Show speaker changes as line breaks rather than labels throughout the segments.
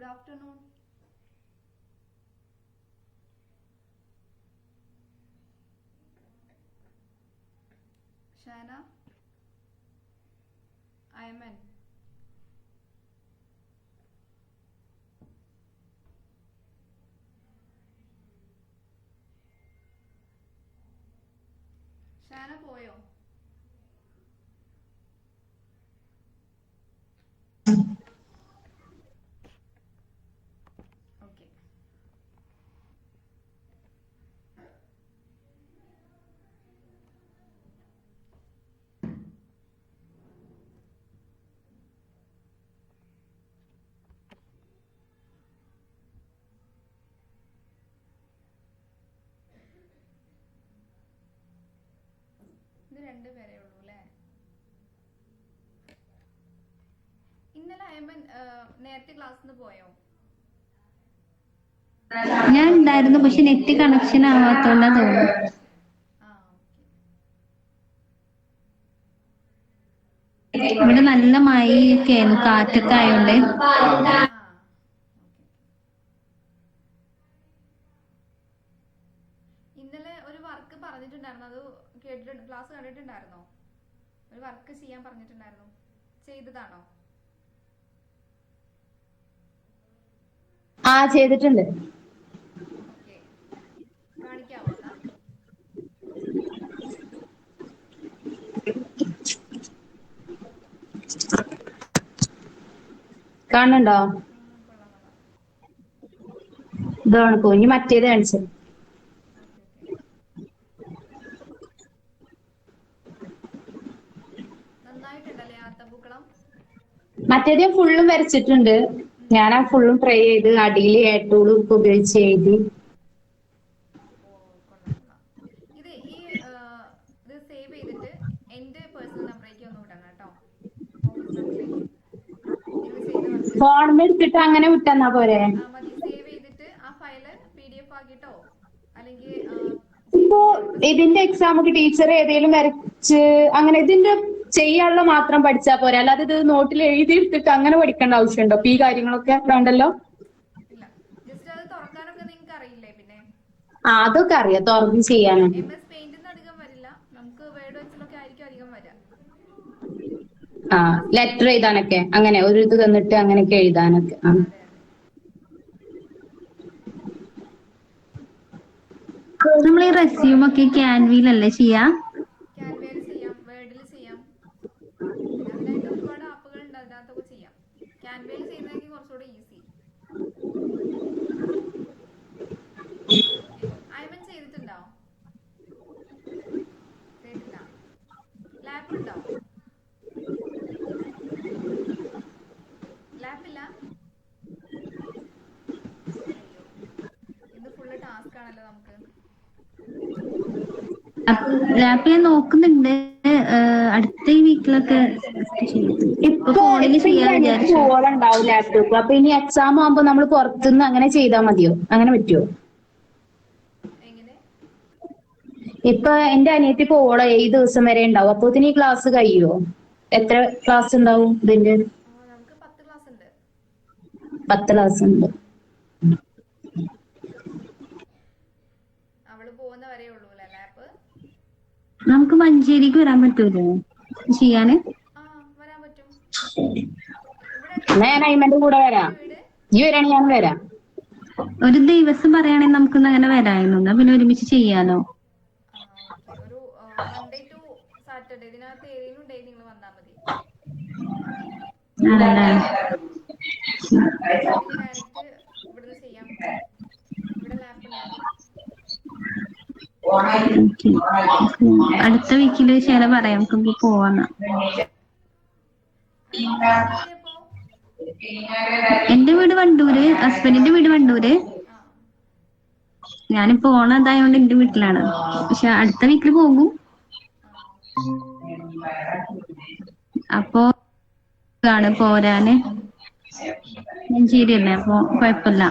Good afternoon. Shana, Ayman. Shana പോയോ? Okay. ഇത് രണ്ടുപേരേ ഉള്ളൂ അല്ലേ? ഇന്നലെ അയമൻ നേരത്തെ ക്ലാസ്സിന് പോയോ?
ഞാൻ ഉണ്ടായിരുന്നു, പക്ഷെ നെറ്റ് കണക്ഷൻ ആവാത്തോണ്ടാ തോന്നുന്നു. ഇവിടെ നല്ല മഴയൊക്കെ ആയിരുന്നു, കാറ്റൊക്കെ ആയോണ്ട്.
ഇന്നലെ ഒരു വർക്ക് പറഞ്ഞിട്ടുണ്ടായിരുന്നു, അത് കേട്ടിട്ടുണ്ട്, ക്ലാസ് കണ്ടിട്ടുണ്ടായിരുന്നോ? ഒരു വർക്ക് ചെയ്യാൻ പറഞ്ഞിട്ടുണ്ടായിരുന്നു, ചെയ്തതാണോ?
ചെയ്തിട്ടുണ്ട്.
ഓക്കെ, കാണിക്കാവോ എന്നാ?
കാണുന്നുണ്ടോ?
കൊള്ളാം കൊള്ളാം.
ഇതാണ് കുഞ്ഞ് മറ്റേത് കാണിച്ചത്.
ഓക്കെ ഓക്കെ, നന്നായിട്ടുണ്ടല്ലേ ആത്തപ്പൂക്കളം?
മറ്റേത് ഞാൻ ഫുള്ളും വരച്ചിട്ടുണ്ട്. ഞാൻ ആ ഫുള്ളും ട്രൈ ചെയ്ത് അടിയിൽ ഏട്ടൂളും ഉപയോഗിച്ച് എഴുതി.
ഓ, കൊള്ളാം കൊള്ളാം. ഇത് ഇത് സേവ് ചെയ്തിട്ട് എൻ്റെ പേഴ്സണൽ നമ്പറേക്ക് ഒന്ന് വിടണം കേട്ടോ, ഓഫീസ് നമ്പറിലേക്ക്. നിങ്ങൾ ചെയ്ത വർക്ക്
ഫോണിൽ എടുത്തിട്ട് അങ്ങനെ വിട്ടെന്നാ പോരെ?
മതി. സേവ് ചെയ്തിട്ട് ആ ഫയല് PDF ആക്കിട്ടോ, അല്ലെങ്കിൽ
ഇപ്പോ
JPG ഇപ്പൊ സേവ്
ഇതിന്റെ
ചെയ്ത്.
എക്സാം ഒക്കെ ടീച്ചർ ഏതെങ്കിലും വരച്ച് അങ്ങനെ ഇതിന്റെ ചെയ്യാനുള്ള മാത്രം പഠിച്ചാ പോരെ, അല്ലാതെ ഇത് നോട്ടിൽ എഴുതി എടുത്തിട്ട് അങ്ങനെ പഠിക്കേണ്ട ആവശ്യമുണ്ടോ? ഈ കാര്യങ്ങളൊക്കെ വേണ്ടല്ലോ.
ഇല്ല, ജസ്റ്റ് അത് തുറക്കാനൊക്കെ നിങ്ങൾക്ക് അറിയില്ലേ? പിന്നെ
അതൊക്കെ അറിയാം, തുറന്ന് ചെയ്യാനാണ്.
MS പെയിന്റിന്ന് അധികം വരില്ല, നമുക്ക് വേർഡ് വെച്ചിലൊക്കെ ആയിരിക്കും അധികം വരിക.
ലെറ്റർ എഴുതാനൊക്കെ അങ്ങനെ ഒരു ഇത് തന്നിട്ട് അങ്ങനെയൊക്കെ എഴുതാനൊക്കെ.
അതെ അതെ.
നമ്മൾ ഈ റെസ്യൂമൊക്കെ ക്യാൻവയിലല്ലേ ചെയ്യാ?
ക്യാൻവയിൽ ചെയ്യാം, വേർഡിൽ ചെയ്യാം, പിന്നെ അതിനായിട്ട് ഒരുപാട് ആപ്പുകൾ ഉണ്ട്, അതിനകത്തൊക്കെ ചെയ്യാം. ക്യാൻവയിൽ ചെയ്യുന്നതായിരിക്കും കുറച്ചുകൂടെ ഈസി. ഓക്കെ, അയമൻ ചെയ്തിട്ടുണ്ടോ? ചെയ്തില്ല. ലാപ്പ് ഉണ്ടോ? ലാപ്പില്ല? അയ്യോ, ഇന്ന് ഫുള്ള് ടാസ്ക് ആണല്ലോ നമുക്ക്.
ലാപ്പ് ഞാൻ നോക്കുന്നുണ്ട്, അടുത്ത ഈ വീക്കിലൊക്കെ
ഇപ്പൊ
ഫോണിൽ
ഇപ്പൊ
ചെയ്യാൻ
എനിക്ക് അനിയത്തി
വിചാരിച്ചു.
പോവാതെ ഉണ്ടാവും ലാപ്ടോപ്പ്. അപ്പൊ ഇനി എക്സാം ആകുമ്പോ നമ്മൾ പുറത്തുനിന്ന് അങ്ങനെ ചെയ്താൽ മതിയോ? അങ്ങനെ പറ്റുമോ?
എങ്ങനെ?
ഇപ്പൊ എന്റെ അനിയത്തി പോവോളോ 7 ദിവസം വരെ ഉണ്ടാവും. അപ്പൊ ഈ ക്ലാസ് കഴിയുമോ? എത്ര ക്ലാസ് ഉണ്ടാവും ഇതിന്റെ?
നമുക്ക് 10 ക്ലാസ് ഉണ്ട്.
10 ക്ലാസ് ഉണ്ട്.
അവള് പോകുന്ന വരേ ഉള്ളൂ അല്ലേ ലാപ്പ്?
നമുക്ക് മഞ്ചേരിക്ക് വരാൻ പറ്റൂലോ ചെയ്യാന്?
വരാൻ പറ്റും. ഇവിടെ
എന്നാ ഞാൻ
അടുത്താണോ
അയിമന്റെ കൂടെ വരാം.
അയമന്റെ വീട്?
ഈ വരാണെങ്കിൽ ഞാൻ വരാം.
ഒരു ദിവസം പറയുകയാണെങ്കിൽ നമുക്കൊന്ന് അങ്ങനെ വരായിരുന്നു, എന്നാ പിന്നെ ഒരുമിച്ച് ചെയ്യാലോ.
ഓക്കെ, ഒരു മൺഡേ ടു സാറ്റർഡേ ഇതിനകത്ത് ഏതെങ്കിലും ഡേ നിങ്ങൾ വന്നാൽ മതി.
ആണല്ലേ?
എന്നിട്ട് ഡയറക്റ്റ് ഇവിടുന്ന് ചെയ്യാം, ഇവിടെ ലാപ്പ് ഉണ്ട്.
അടുത്ത വീക്കില് ശരി പറയാം, നമുക്ക് പോവാന്ന്.
നിന്റെ വീട് എവിടെയപ്പോ?
എന്റെ വീട് വണ്ടൂര്, ഹസ്ബൻഡിന്റെ വീട് വണ്ടൂര്.
ആ
ഞാനിപ്പോ ഓണം ഇതായോണ്ട് എന്റെ വീട്ടിലാണ്, പക്ഷെ അടുത്ത വീക്കിൽ പോകും.
ഓക്കെ.
അപ്പൊ പോരാന് മഞ്ചേരിയല്ലേ, അപ്പൊ കൊഴപ്പില്ല.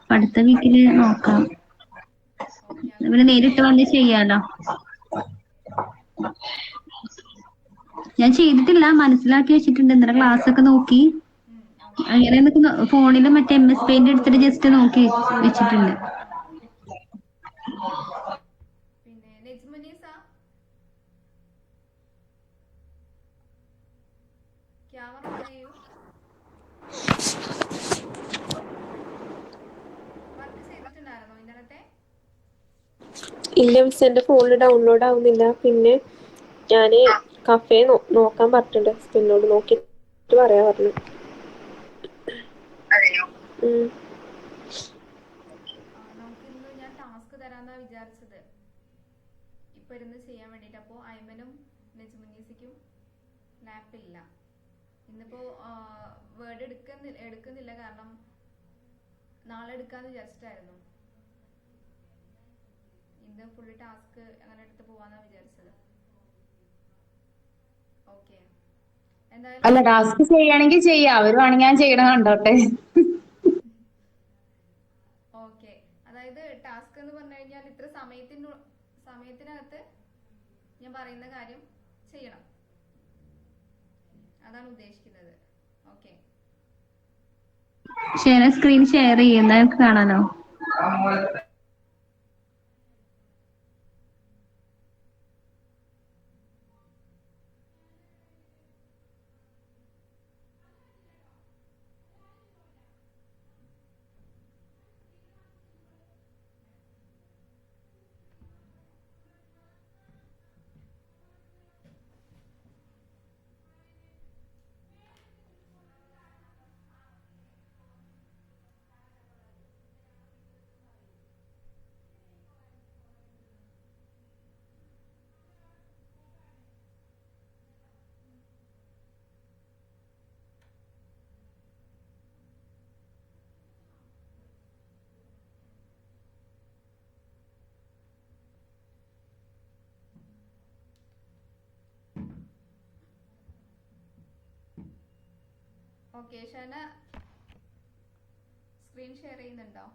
അപ്പൊ അടുത്ത വീക്കില് നോക്കാം,
ഓക്കെ,
പിന്നെ
അങ്ങനെയാണെങ്കിൽ
നേരിട്ട് വന്ന് ചെയ്യാലോ. ഞാൻ ചെയ്തിട്ടില്ല, മനസ്സിലാക്കി വെച്ചിട്ടുണ്ട്. ഇന്നലെ ക്ലാസ് ഒക്കെ നോക്കി അങ്ങനെ ഫോണിൽ മറ്റേ MS പെയിന്റ് എടുത്തിട്ട് ജസ്റ്റ് നോക്കി വെച്ചിട്ടുണ്ട്.
പിന്നെ നെജ്മുനീസ ക്യാമറ ഓൺ ചെയ്യൂ. വർക്ക് ചെയ്തിട്ടുണ്ടായിരുന്നോ ഇന്നലത്തെ?
ഇല്ല മിസ്, എന്റെ ഫോണിൽ ഡൗൺലോഡ് ആവുന്നില്ല. പിന്നെ ഞാന് കഫേ നോക്കാൻ പറഞ്ഞിട്ടുണ്ട് ഹസ്ബൻഡിനോട്, നോക്കിട്ട് പറയാ പറഞ്ഞു.
നമുക്ക് ഇന്ന് ഞാൻ ടാസ്ക് തരാന്നാ വിചാരിച്ചത്, ഇപ്പൊ ഇരുന്ന് ചെയ്യാൻ വേണ്ടിട്ട്. അപ്പോ ഐമനും നെജ്മുനീസിക്കും ലാപ്പില്ല. ഇന്നിപ്പോ വേർഡ് എടുക്കുന്നില്ല, കാരണം നാളെ എടുക്കാന്ന് വിചാരിച്ചിട്ടായിരുന്നു. ഇന്ന് ഫുള്ള് ടാസ്ക് അങ്ങനെ എടുത്ത് പോവാന്നാ വിചാരിച്ചത്. ഓക്കെ,
അല്ല ടാസ്ക് ചെയ്യണമെങ്കിൽ ചെയ്യാം, അവര് വേണമെങ്കിൽ ഞാൻ ചെയ്യണ കണ്ടോട്ടെ.
ഓക്കെ, അതായത് ടാസ്ക് എന്ന് പറഞ്ഞു കഴിഞ്ഞാൽ ഇത്ര സമയത്തിനകത്ത് ഞാൻ പറയുന്ന കാര്യം ചെയ്യണം, അതാണ് ഉദ്ദേശിക്കുന്നത്. ഓക്കെ,
സ്ക്രീൻ ഷെയർ ചെയ്യുന്ന കാണാനോ?
ഓക്കെ. ഷന സ്ക്രീൻ ഷെയർ ചെയ്യുന്നുണ്ടോ?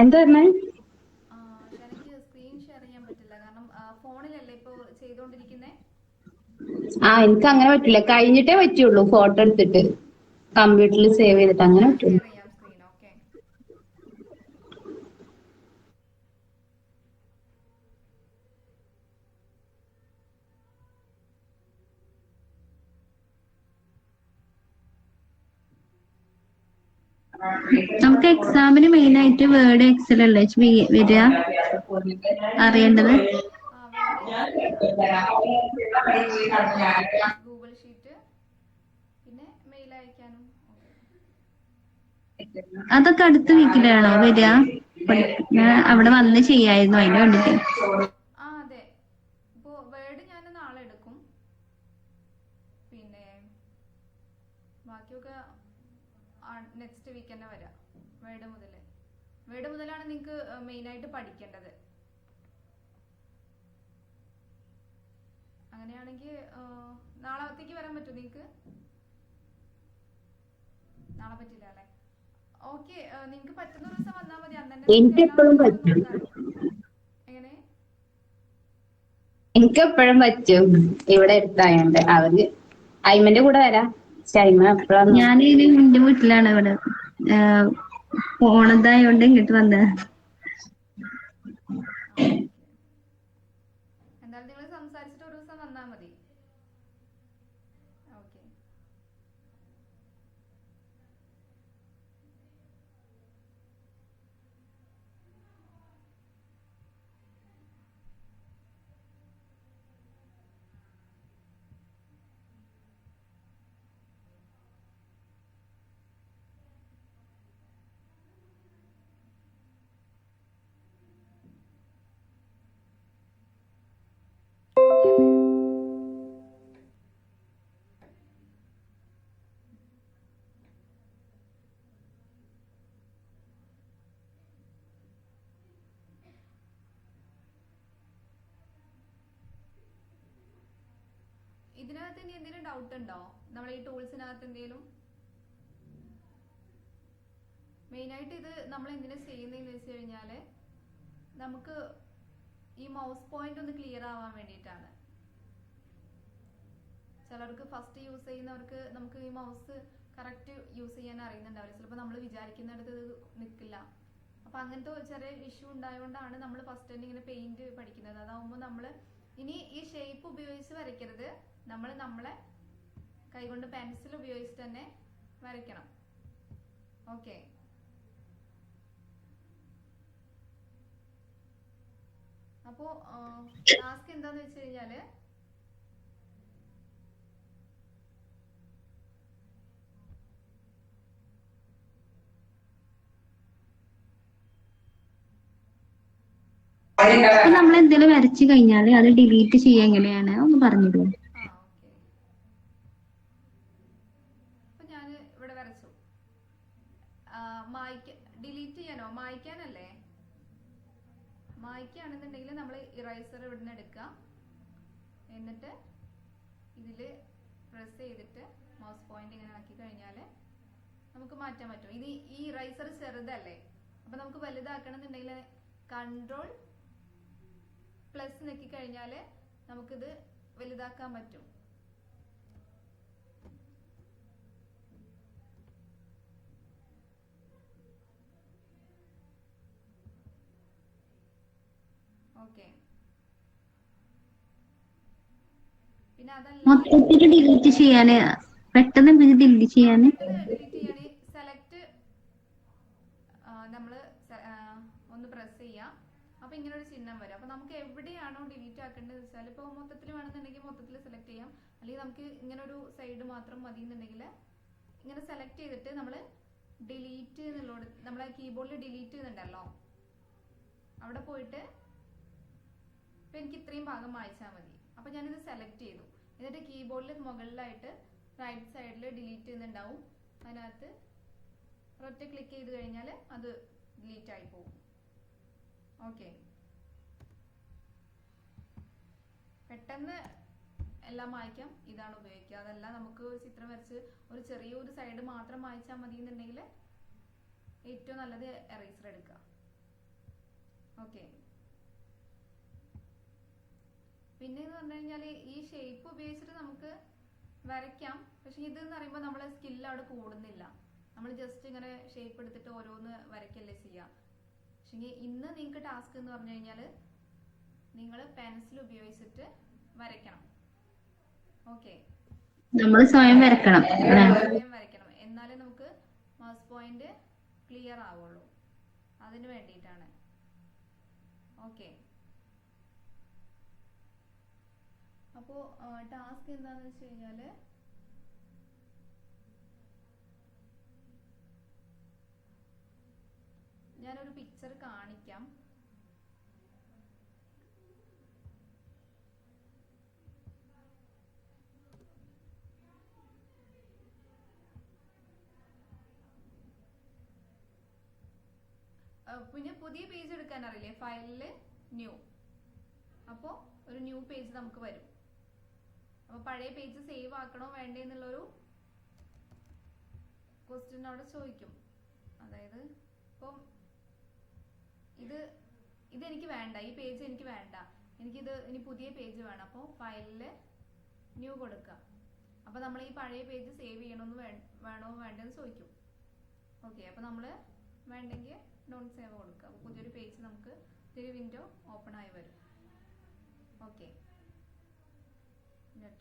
എന്താ പറഞ്ഞേ?
ഷനക്ക് സ്ക്രീൻ ഷെയർ ചെയ്യാൻ പറ്റില്ല, കാരണം ഫോണിലല്ലേ ഇപ്പൊ ചെയ്തോണ്ടിരിക്കുന്നേ.
എനിക്ക് അങ്ങനെ പറ്റില്ല, കഴിഞ്ഞിട്ടേ പറ്റുള്ളൂ. ഫോട്ടോ എടുത്തിട്ട് കമ്പ്യൂട്ടറിൽ സേവ് ചെയ്തിട്ട് അങ്ങനെ
ഞാൻ
പറ്റുള്ളൂ.
ഷെയർ ചെയ്യാം സ്ക്രീൻ. ഓക്കെ,
നമുക്ക് എക്സാമിന് മെയിൻ ആയിട്ട് വേർഡ് എക്സൽ അല്ലേ വരിക, അറിയേണ്ടത്.
വേർഡ് എക്സല്, ഗൂഗിൾ ഷീറ്റ്, പിന്നെ മെയിൽ അയക്കാനും.
അതൊക്കെ അടുത്ത വീക്കിലാണോ വരിക? അവിടെ വന്ന് ചെയ്യായിരുന്നു അതിന് വേണ്ടിട്ട്.
അതെ, ഇപ്പോ വേർഡ് ഞാൻ നാളെ എടുക്കും, പിന്നെ ബാക്കിയൊക്കെ നെക്സ്റ്റ് വീക്ക് തന്നെ വരാം. വേർഡ് മുതലാണ് നിങ്ങൾക്ക് മെയിൻ ആയിട്ട് പഠിക്കേണ്ടത്. അങ്ങനെയാണെങ്കിൽ നാളത്തേക്ക് വരാൻ പറ്റുമോ നിങ്ങൾക്ക്? നാളെ പറ്റില്ല അല്ലേ? ഓക്കെ, നിങ്ങൾക്ക് പറ്റുന്ന ദിവസം വന്നാൽ മതി, അന്ന് തന്നെ
എനിക്ക് എപ്പോഴും പറ്റും.
എങ്ങനെ?
എനിക്ക് എപ്പോഴും പറ്റും, ഇവിടെ എടുത്തായോണ്ട്. അവര് അയിമന്റെ കൂടെ വരാം, പക്ഷെ അയിമ എപ്പോഴാണ്.
ഞാൻ എന്റെ വീട്ടിലാണ്, ഇവിടെ പോണതായോണ്ട് ഇങ്ങോട്ട് വന്നത്.
എന്തായാലും നിങ്ങൾ സംസാരിച്ചിട്ട് ഒരു ദിവസം വന്നാൽ മതി. ഓക്കെ, ഇതിനകത്ത് ഇനി എന്തെങ്കിലും ഡൗട്ട് ഉണ്ടോ? നമ്മൾ ഈ ടൂൾസിനകത്ത് എന്തെങ്കിലും മെയിൻ ആയിട്ട് ഇത് നമ്മൾ എന്തിനാ ചെയ്യുന്നതെന്ന് വെച്ച് കഴിഞ്ഞാൽ നമുക്ക് ഈ മൗസ് പോയിന്റ് ഒന്ന് ക്ലിയർ ആവാൻ വേണ്ടിയിട്ടാണ്. ചിലർക്ക് ഫസ്റ്റ് യൂസ് ചെയ്യുന്നവർക്ക് നമുക്ക് ഈ മൗസ് കറക്റ്റ് യൂസ് ചെയ്യാൻ അറിയുന്നുണ്ടാവില്ല, ചിലപ്പോൾ നമ്മൾ വിചാരിക്കുന്നിടത്ത് ഇത് നിൽക്കില്ല. അപ്പൊ അങ്ങനത്തെ ചെറിയ ഇഷ്യൂ ഉണ്ടായതുകൊണ്ടാണ് നമ്മൾ ഫസ്റ്റ് തന്നെ ഇങ്ങനെ പെയിന്റ് പഠിക്കുന്നത്. അതാവുമ്പോൾ നമ്മൾ ഇനി ഈ ഷേപ്പ് ഉപയോഗിച്ച് വരയ്ക്കരുത്, നമ്മൾ നമ്മളെ കൈകൊണ്ട് പെൻസിൽ ഉപയോഗിച്ചിട്ട് തന്നെ വരയ്ക്കണം. ഓക്കെ, അപ്പോ ടാസ്ക് എന്താന്ന് വെച്ച് കഴിഞ്ഞാല്
നമ്മൾ എന്തെങ്കിലും വരച്ചു കഴിഞ്ഞാല് അത് ഡിലീറ്റ് ചെയ്യാൻ എങ്ങനെയാണ് ഒന്ന് പറഞ്ഞിരുന്നു.
ഓക്കെ, അപ്പൊ ഞാൻ ഇവിടെ വരച്ചു. ഡിലീറ്റ് ചെയ്യാനോ മായ്ക്കാനല്ലേ? മായ്ക്കാണെന്നുണ്ടെങ്കിൽ നമ്മൾ ഇറൈസർ ഇവിടുന്ന് എടുക്കുക, എന്നിട്ട് ഇതില് പ്രസ് ചെയ്തിട്ട് മൗസ് പോയിന്റ് ഇങ്ങനെ ആക്കി കഴിഞ്ഞാൽ നമുക്ക് മാറ്റാൻ പറ്റും. ഇത് ഈ ഇറൈസർ ചെറുതല്ലേ, അപ്പൊ നമുക്ക് വലുതാക്കണം എന്നുണ്ടെങ്കിൽ കൺട്രോൾ പ്ലസ് നെക്കി കഴിഞ്ഞാൽ നമുക്കിത് വലുതാക്കാൻ പറ്റും. ഓക്കെ, പിന്നെ അതല്ല
മൊത്തത്തിൽ ഡിലീറ്റ് ചെയ്യാന് പെട്ടെന്ന് ഡിലീറ്റ് ചെയ്യാന്
ഡിലീറ്റ് ചെയ്യാൻ സെലക്ട് നമ്മള് ഒന്ന് പ്രസ് ചെയ്യാം. അപ്പൊ ഇങ്ങനെ ഒരു ചിഹ്നം വരും. അപ്പൊ നമുക്ക് എവിടെയാണോ ഡിലീറ്റ് ആക്കേണ്ടത് വെച്ചാൽ ഇപ്പൊ മൊത്തത്തിൽ വേണമെന്നുണ്ടെങ്കിൽ മൊത്തത്തിൽ സെലക്ട് ചെയ്യാം, അല്ലെങ്കിൽ നമുക്ക് ഇങ്ങനെ ഒരു സൈഡ് മാത്രം മതി എന്നുണ്ടെങ്കിൽ ഇങ്ങനെ സെലക്ട് ചെയ്തിട്ട് നമ്മൾ ഡിലീറ്റ് എന്നുള്ളത് നമ്മളെ കീബോർഡിൽ ഡിലീറ്റ് ചെയ്യുന്നുണ്ടല്ലോ, അവിടെ പോയിട്ട് ഇപ്പൊ എനിക്ക് ഇത്രയും ഭാഗം മായ്ച്ചാൽ മതി. അപ്പൊ ഞാനിത് സെലക്ട് ചെയ്തു, എന്നിട്ട് കീബോർഡിൽ മുകളിലായിട്ട് റൈറ്റ് സൈഡിൽ ഡിലീറ്റ് ചെയ്യുന്നുണ്ടാവും, അതിനകത്ത് ഒറ്റ ക്ലിക്ക് ചെയ്ത് കഴിഞ്ഞാൽ അത് ഡിലീറ്റ് ആയി പോകും. ഓക്കെ, പെട്ടെന്ന് എല്ലാം മായ്ക്കാം, ഇതാണ് ഉപയോഗിക്കുക. അതല്ല നമുക്ക് ഒരു ചിത്രം വരച്ച് ഒരു ചെറിയൊരു സൈഡ് മാത്രം മായ്ച്ചാൽ മതി എന്നുണ്ടെങ്കിൽ ഏറ്റവും നല്ലത് എറേസർ എടുക്കുക. ഓക്കെ, പിന്നെ എന്ന് പറഞ്ഞു കഴിഞ്ഞാൽ ഈ ഷേപ്പ് ഉപയോഗിച്ചിട്ട് നമുക്ക് വരയ്ക്കാം, പക്ഷെ ഇതെന്ന് പറയുമ്പോൾ നമ്മളെ സ്കില്ല് അവിടെ കൂടുന്നില്ല. നമ്മൾ ജസ്റ്റ് ഇങ്ങനെ ഷേപ്പ് എടുത്തിട്ട് ഓരോന്ന് വരയ്ക്കല്ലേ ചെയ്യാം. പക്ഷെ ഇന്ന് നിങ്ങൾക്ക് ടാസ്ക് എന്ന് പറഞ്ഞു കഴിഞ്ഞാൽ നിങ്ങൾ പെൻസിൽ ഉപയോഗിച്ചിട്ട് വരയ്ക്കണം. ഓക്കെ,
നമ്മൾ സ്വയം വരക്കണം,
സ്വയം വരയ്ക്കണം, എന്നാലേ നമുക്ക് മൗസ് പോയിന്റ് ക്ലിയർ ആവുള്ളൂ. അതിന് വേണ്ടിയിട്ടാണ്. ഓക്കെ, അപ്പോ ടാസ്ക് എന്താന്ന് വെച്ച് കഴിഞ്ഞാല് ഞാനൊരു പിക്ചർ കാണിക്കാം. പിന്നെ പുതിയ പേജ് എടുക്കാൻ അറിയില്ലേ, ഫയലില് ന്യൂ, അപ്പോ ഒരു ന്യൂ പേജ് നമുക്ക് വരും. അപ്പൊ പഴയ പേജ് സേവ് ആക്കണോ വേണ്ടേ എന്നുള്ളൊരു ക്വസ്റ്റ്യൻ അവിടെ ചോദിക്കും. അതായത് ഇപ്പം ഇതെനിക്ക് വേണ്ട, ഈ പേജ് എനിക്ക് വേണ്ട, എനിക്കിത് ഇനി പുതിയ പേജ് വേണം. അപ്പോൾ ഫയലില് ന്യൂ കൊടുക്കുക. അപ്പൊ നമ്മൾ ഈ പഴയ പേജ് സേവ് ചെയ്യണമെന്ന് വേണോ വേണ്ടെന്ന് ചോദിക്കും. ഓക്കെ, അപ്പൊ നമ്മൾ വേണ്ടെങ്കിൽ ഡോണ്ട് സേവ് കൊടുക്കുക. അപ്പോൾ പുതിയൊരു പേജ് നമുക്ക് ഒരു വിൻഡോ ഓപ്പൺ ആയി വരും. ഓക്കെ, ഞാൻ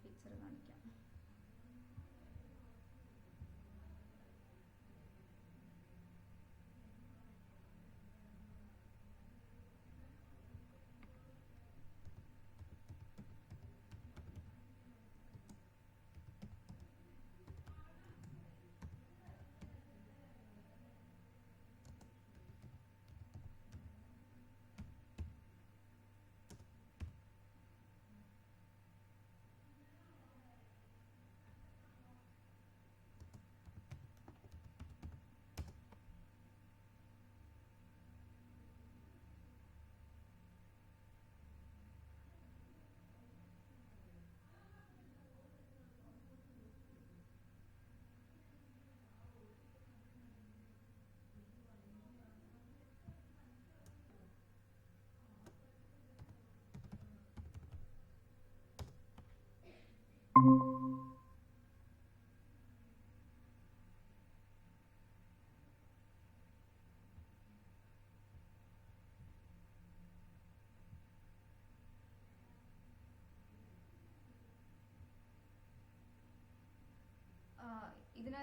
പിക്ചർ കാണിക്കാം.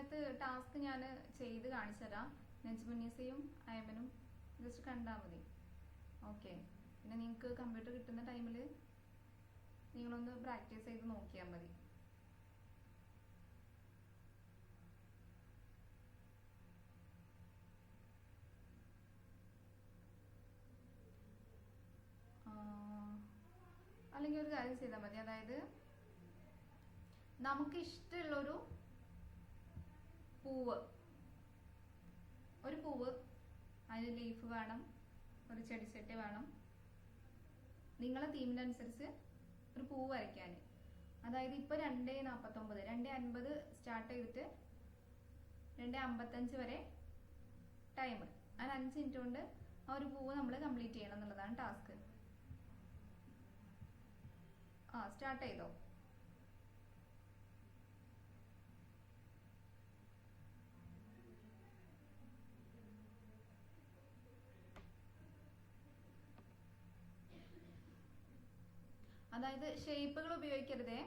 ഇതിനകത്ത് ടാസ്ക് ഞാൻ ചെയ്ത് കാണിച്ചു തരാം. നെജ്മുന്നീസയും അയമനും ജസ്റ്റ് കണ്ടാൽ മതി. ഓക്കെ, പിന്നെ നിങ്ങൾക്ക് കമ്പ്യൂട്ടർ കിട്ടുന്ന ടൈമിൽ നിങ്ങളൊന്ന് പ്രാക്ടീസ് ചെയ്ത് നോക്കിയാൽ മതി. അല്ലെങ്കിൽ ഒരു കാര്യം ചെയ്താൽ മതി, അതായത് നമുക്ക് ഇഷ്ടമുള്ളൊരു പൂവ്, അതിന് ലീഫ് വേണം, ഒരു ചെടിച്ചട്ടി വേണം, നിങ്ങളെ തീമിനനുസരിച്ച് ഒരു പൂവ് വരയ്ക്കാൻ. അതായത് ഇപ്പോൾ 2:49 2:50 സ്റ്റാർട്ട് ചെയ്തിട്ട് 2:55 വരെ ടൈം. അതിന് 5 മിനിറ്റ് കൊണ്ട് ആ ഒരു പൂവ് നമ്മൾ കംപ്ലീറ്റ് ചെയ്യണം എന്നുള്ളതാണ് ടാസ്ക്. സ്റ്റാർട്ട് ചെയ്തോ. അതായത് ഷേപ്പുകൾ ഉപയോഗിക്കരുതേ.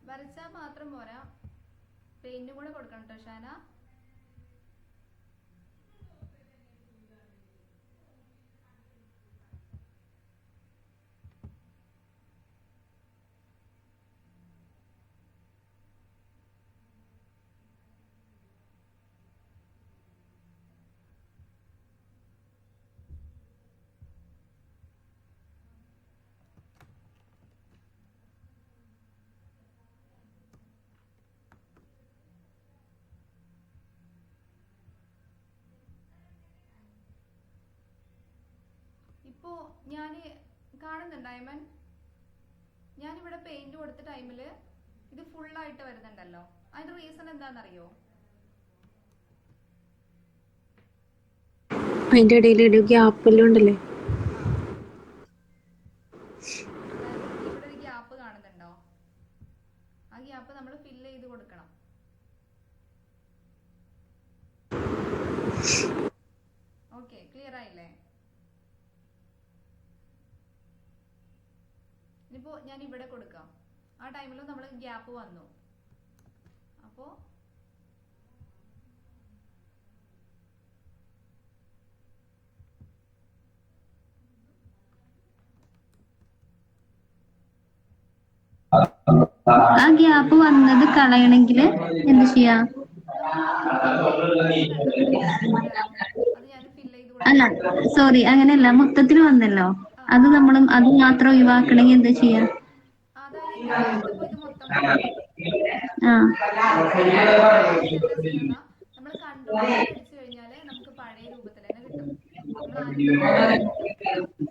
വരച്ചാൽ മാത്രം പോരാ, പെയിന്റും കൂടെ കൊടുക്കണം കേട്ടോ ഷാന. ഇപ്പോ ഞാൻ കാണുന്നുണ്ട് അയ്മൻ, ഞാനിവിടെ പെയിന്റ് കൊടുത്ത ടൈമിൽ ഇത് ഫുള്ളായിട്ട് വരുന്നുണ്ടല്ലോ. അതിന്റെ റീസൺ എന്താണെന്നറിയോ?
അതിന്റെ ഇടയിൽ ഒരു ഗ്യാപ്പെല്ലാം ഉണ്ടല്ലേ.
അതായത് ഇവിടെ ഒരു ഗ്യാപ്പ് കാണുന്നുണ്ടോ? ആ ഗ്യാപ്പ് നമ്മൾ ഫില്ല് ചെയ്ത് കൊടുക്കണം. ഓക്കെ, ക്ലിയർ ആയില്ലേ? ഇനിയിപ്പോ ഞാൻ ഇവിടെ കൊടുക്കാം. ആ ടൈമിലും നമ്മൾ ഗ്യാപ്പ് വന്നു. അപ്പോ
ആ ഗ്യാപ്പ് വന്നത് കളയണമെങ്കിൽ എന്ത് ചെയ്യാ?
അത് ഞാൻ ഫില്ല് ചെയ്ത്
അല്ല സോറി, അങ്ങനെയല്ല, മൊത്തത്തിൽ വന്നല്ലോ, അത് നമ്മളും അത് മാത്രം ഒഴിവാക്കണമെങ്കിൽ എന്താ ചെയ്യാ?
അതായത് ഇതിനകത്ത് ഇപ്പൊ ഇത് മൊത്തം വന്നു.
ആ
എന്താ ചെയ്യാന്ന, നമ്മൾ കൺട്രോൾ Z അടിച്ചു കഴിഞ്ഞാല് നമുക്ക് പഴയ രൂപത്തിൽ തന്നെ കിട്ടും. നമ്മൾ ആദ്യം തൊട്ട് തന്നെ കിട്ടും.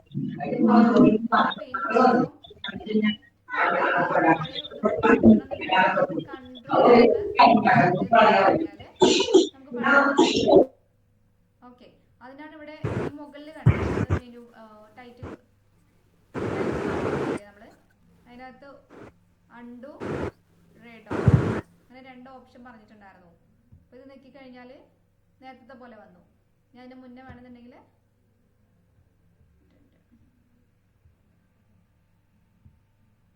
ഇപ്പൊ ഞാൻ പെയിന്റ് കൊടുക്കുമ്പോൾ നിങ്ങൾക്ക് പഴയ അതിനാണ് ഇവിടെ ഈ മുകളിൽ കണ്ടത് നമ്മൾ മെനു ടൈറ്റിൽ നമ്മള് അതിനകത്ത് അണ്ടു റെഡോ അങ്ങനെ 2 ഓപ്ഷൻ പറഞ്ഞിട്ടുണ്ടായിരുന്നു. അപ്പൊ ഇത് നെക്കി കഴിഞ്ഞാൽ നേരത്തെ പോലെ വന്നു. ഞാൻ അതിന്റെ മുന്നേ വേണമെന്നുണ്ടെങ്കിൽ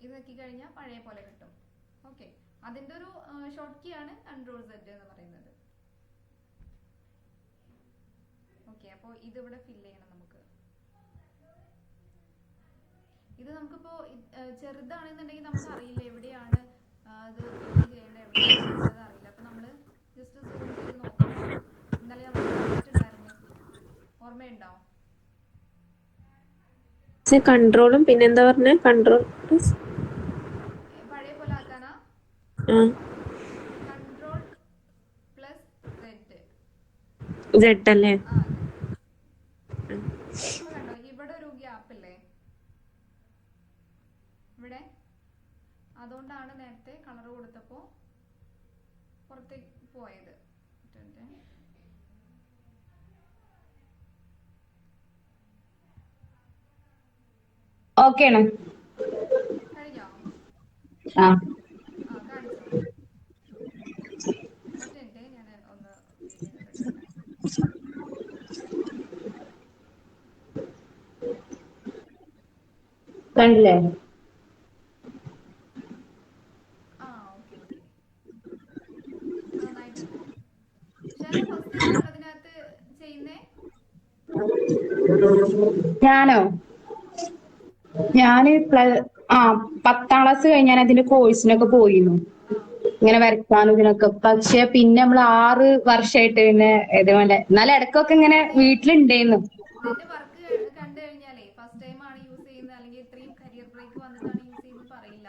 ഇത് നെക്കി കഴിഞ്ഞാൽ പഴയ പോലെ കിട്ടും. ഓക്കെ, അതിന്റെ ഒരു ഷോർട്ട് കീ ആണ് കൺട്രോൾ Z എന്ന് പറയുന്നത്. ഓക്കെ, അപ്പോൾ ഇത് ഇവിടെ ഫില്ല് ചെയ്യണം നമുക്ക്. ഇത് നമുക്കിപ്പോ ചെറുതാണെന്നുണ്ടെങ്കിൽ നമുക്ക് അറിയില്ല എവിടെയാണ് ഇത് ഫില്ല് ചെയ്യേണ്ടത്, എവിടെയാണ് അറിയില്ല. അപ്പൊ നമ്മള് ജസ്റ്റ് സൂം ചെയ്ത് നോക്കണം. ഇന്നലെ നമ്മൾ പറഞ്ഞിട്ടുണ്ടായിരുന്നു, ഓർമ്മയുണ്ടോ?
കൺട്രോളും പിന്നെന്താ പറഞ്ഞ കൺട്രോൾ
പഴയ പോലെ ആക്കാനാ? കൺട്രോൾ പ്ലസ്
Z അല്ലേ?
കണ്ടോ ഇവിടെ ഒരു ഗ്യാപ്പ് ഇല്ലേ ഇവിടെ? അതുകൊണ്ടാണ് നേരത്തെ കളർ കൊടുത്തപ്പോ പുറത്തേക്ക് പോയത്.
ഓക്കെ ആണ്.
കഴിഞ്ഞോ?
ആ
കാണിച്ചോ. ഞാൻ ഒന്ന്
കണ്ടില്ലേ?
ഓക്കെ നന്നായിട്ടുണ്ട്. പക്ഷേ ഫസ്റ്റ് ടൈം ആണോ അതിനകത്ത് ചെയ്യുന്നേ?
ഞാനോ? ഞാന് 10ാം ക്ലാസ് കഴിഞ്ഞാൽ അതിന്റെ കോഴ്സിനൊക്കെ പോയിരുന്നു, ഇങ്ങനെ വരയ്ക്കാനും ഇതിനൊക്കെ. പക്ഷെ പിന്നെ നമ്മൾ 6 വർഷമായിട്ട് പിന്നെ ഇതേപോലെ എന്നാലും ഇടയ്ക്കൊക്കെ ഇങ്ങനെ വീട്ടിലുണ്ടായിരുന്നു.
ഇതിന്റെ വർക്ക് കണ്ടു കഴിഞ്ഞാലേ ഫസ്റ്റ് ടൈം ആണ് യൂസ് ചെയ്യുന്നത്, അല്ലെങ്കിൽ ഇത്രയും കരിയർ ബ്രേക്ക് വന്നിട്ടാണ് യൂസ് ചെയ്യുന്നത് പറയില്ല.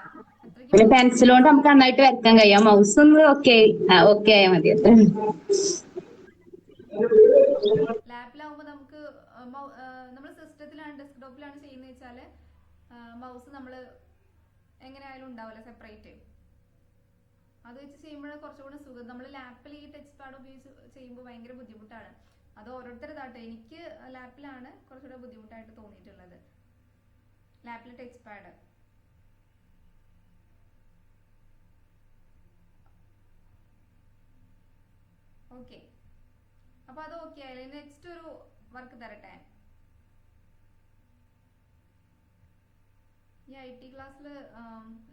പിന്നെ പെൻസിൽ കൊണ്ട് നമുക്ക് നന്നായിട്ട് വരയ്ക്കാൻ കഴിയാം. മൗസ് ഒന്ന് ഓക്കെ ആയാൽ മതി.
ലാപ്പിലാവുമ്പോ നമുക്ക് നമ്മൾ സിസ്റ്റത്തിലാണ് ഡെസ്ക്ടോപ്പിലാണ് ചെയ്യുന്നത് വെച്ചാല് മൗസ് നമ്മള് എങ്ങനെയായാലും ഉണ്ടാവില്ല സെപ്പറേറ്റ്. അത് വെച്ച് ചെയ്യുമ്പോഴേ കുറച്ചുകൂടെ സുഖം. നമ്മൾ ലാപ്പിൽ ഈ ടച്ച് പാഡ് ഉപയോഗിച്ച് ചെയ്യുമ്പോൾ ഭയങ്കര ബുദ്ധിമുട്ടാണ്. അത് ഓരോരുത്തരുതാട്ടെ. എനിക്ക് ലാപ്പിലാണ് കുറച്ചുകൂടെ ബുദ്ധിമുട്ടായിട്ട് തോന്നിയിട്ടുള്ളത്, ലാപ്പിൽ ടച്ച് പാഡ്. ഓക്കെ, അപ്പൊ അത് ഓക്കെ ആയാലും നെക്സ്റ്റ് ഒരു വർക്ക് തരട്ടെ. ഈ IT ക്ലാസ്സിൽ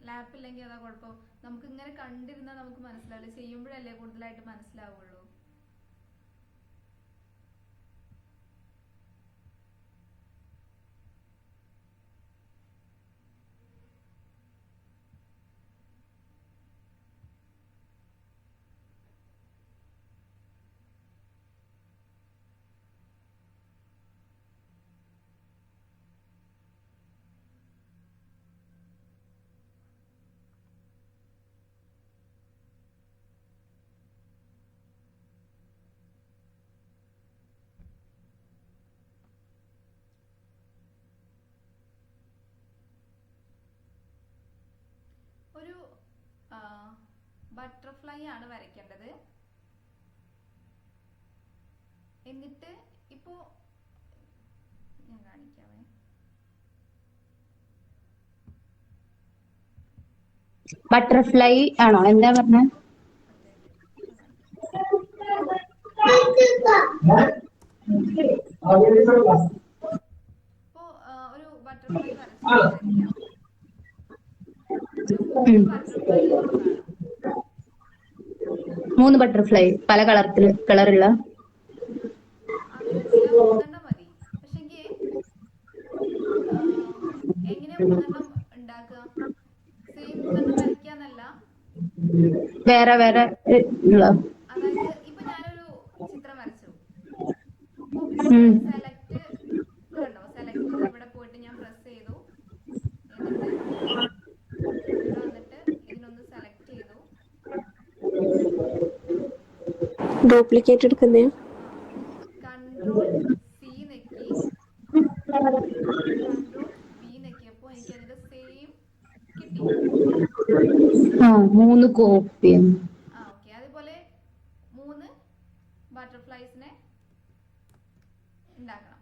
ലാപ്പില്ലെങ്കിൽ അതാ കുഴപ്പം. നമുക്ക് ഇങ്ങനെ കണ്ടിരുന്നാൽ നമുക്ക് മനസ്സിലാവില്ല, ചെയ്യുമ്പോഴല്ലേ കൂടുതലായിട്ട് മനസ്സിലാവുള്ളൂ. ഒരു ബട്ടർഫ്ലൈ ആണ് വരയ്ക്കേണ്ടത്. എന്നിട്ട് ഇപ്പോ ഞാൻ കാണിക്കാവേ.
ബട്ടർഫ്ലൈ ആണോ എന്താ പറഞ്ഞ?
ഇപ്പോ ഒരു ബട്ടർഫ്ലൈ വരച്ചു വിചാരിക്കാം. ഒരു 3 ബട്ടർഫ്ലൈ എനിക്ക് വേണം.
3 ബട്ടർഫ്ലൈ പല കളറുള്ള?
അങ്ങനെയൊന്നുമില്ല, 3 മതി. പക്ഷെങ്കിൽ എങ്ങനെയാ 3 ഉണ്ടാക്കുക? സെയിം 3 വരയ്ക്കാന്നല്ല,
വേറെ വേറെ
അതായത് ഇപ്പൊ ഞാനൊരു ചിത്രം വരച്ചു. അപ്പൊ സെലക്ട് കണ്ടോ, സെലക്ട് ഇവിടെ പോയിട്ട് ഞാൻ പ്രസ് ചെയ്തു. എന്നിട്ട് ഇവിടെ വന്നിട്ട് ഇതിനൊന്ന് സെലക്ട് ചെയ്തു.
ഡ്യൂപ്ലിക്കേറ്റ് എടുക്കുന്നേ?
കൺട്രോൾ നെക്കി. കൺട്രോൾ നെക്കിയപ്പോ എനിക്ക് അതിന്റെ സെയിം കിട്ടി.
3 കോപ്പി.
ഓക്കെ, അതുപോലെ 3 ബട്ടർഫ്ലൈസിനെ ഉണ്ടാക്കണം.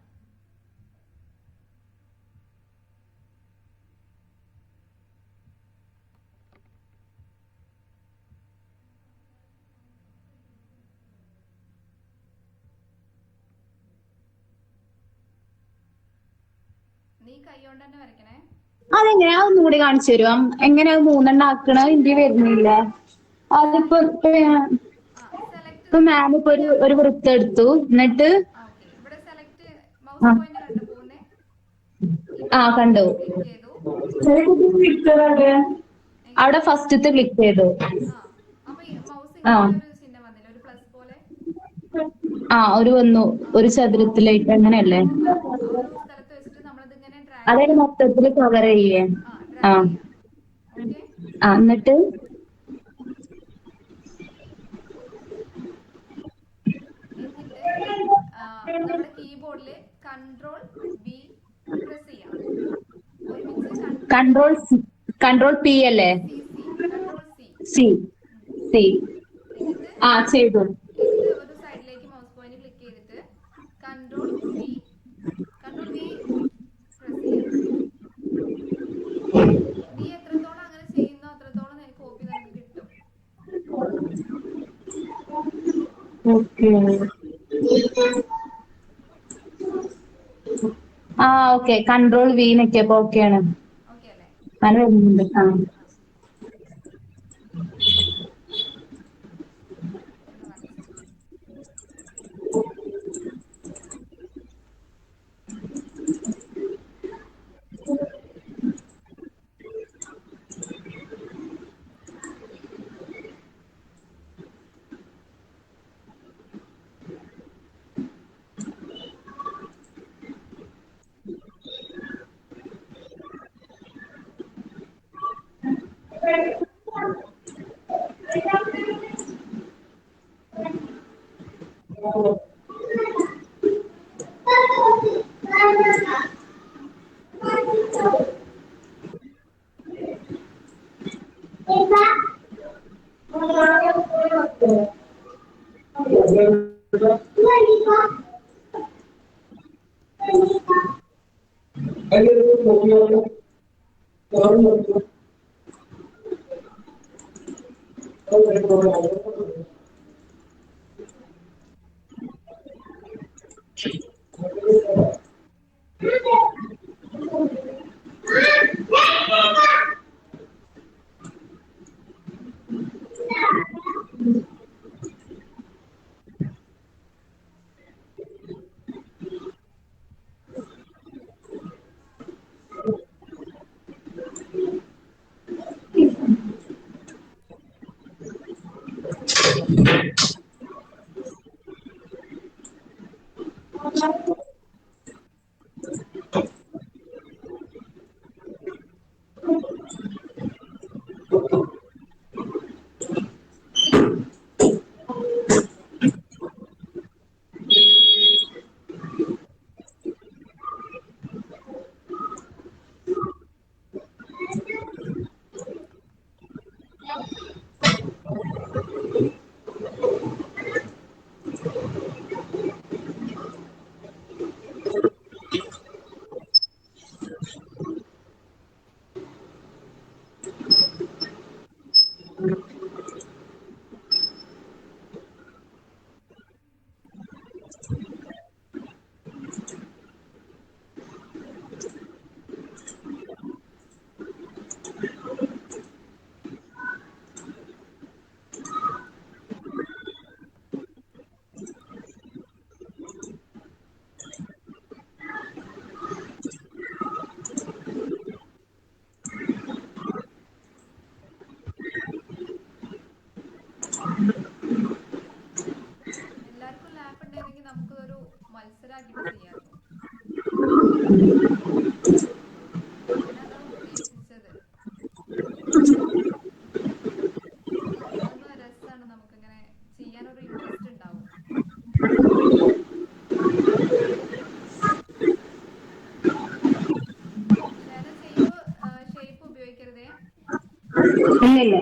നീ കൈകൊണ്ട് തന്നെ വരയ്ക്കണേ.
അതെങ്ങനെയാ ഒന്നുകൂടി കാണിച്ചു തരുമോ? എങ്ങനെയാ 3 ആക്കണ? ഇന്ത്യ വരുന്നില്ല. അതിപ്പോ
സെലക്ട്
മാം ഇപ്പൊ ഒരു വൃത്തം എടുത്തു, എന്നിട്ട്
ഇവിടെ സെലക്ട് മൗസ് പോയിന്റ് കണ്ടു പോകുന്നേ.
കണ്ടു.
ക്ലിക്ക് ചെയ്തു.
അവിടെ ഫസ്റ്റത്തെ ക്ലിക്ക് ചെയ്തു.
അപ്പൊ മൗസ് ഇങ്ങനെ ഒരു ചിഹ്നം വന്നില്ല, ഒരു പ്ലസ് പോലെ.
ഒരു വന്നു, ഒരു ചതുരത്തിലേക്ക്, അങ്ങനെയല്ലേ?
ഒരു സ്ഥലത്ത് വെച്ചിട്ട് നമ്മളത് ഇങ്ങനെ
അതായത് മൊത്തത്തില് കവർ ചെയ്യേ. എന്നിട്ട്
നമ്മുടെ കീബോർഡില് Ctrl+V പ്രസ് ചെയ്യാം. ഒരുമിച്ച്
കൺട്രോൾ പി അല്ലേ? സി ചെയ്തു.
എന്നിട്ട് ഒരു സൈഡിലേക്ക് മൗസ് പോയിന്റ് ക്ലിക്ക് ചെയ്തിട്ട് Ctrl+V പ്രസ് ചെയ്യാം. നീ എത്രത്തോളം അങ്ങനെ ചെയ്യുന്നോ അത്രത്തോളം കോപ്പി നിനക്ക് കിട്ടും.
ഓക്കെ. Ctrl+V നെക്കിയപ്പോ ഓക്കെയാണ്.
ഓക്കെ അല്ലേ?
അത് വരുന്നുണ്ട്.
എല്ലാവർക്കും ലാപ്പ് ഉണ്ടായിരുന്നെങ്കിൽ നമുക്ക് ഒരു മത്സരമാക്കിട്ട് ചെയ്യാമായിരുന്നു. ഞാനതാ ഉദ്ദേശിച്ചത്. അതൊന്ന് രസമാണ്, നമുക്കിങ്ങനെ ചെയ്യാനൊരു ഇൻട്രസ്റ്റ് ഉണ്ടാവും. ഷേപ്പ് ഉപയോഗിക്കരുതേ.
ഇല്ലില്ല.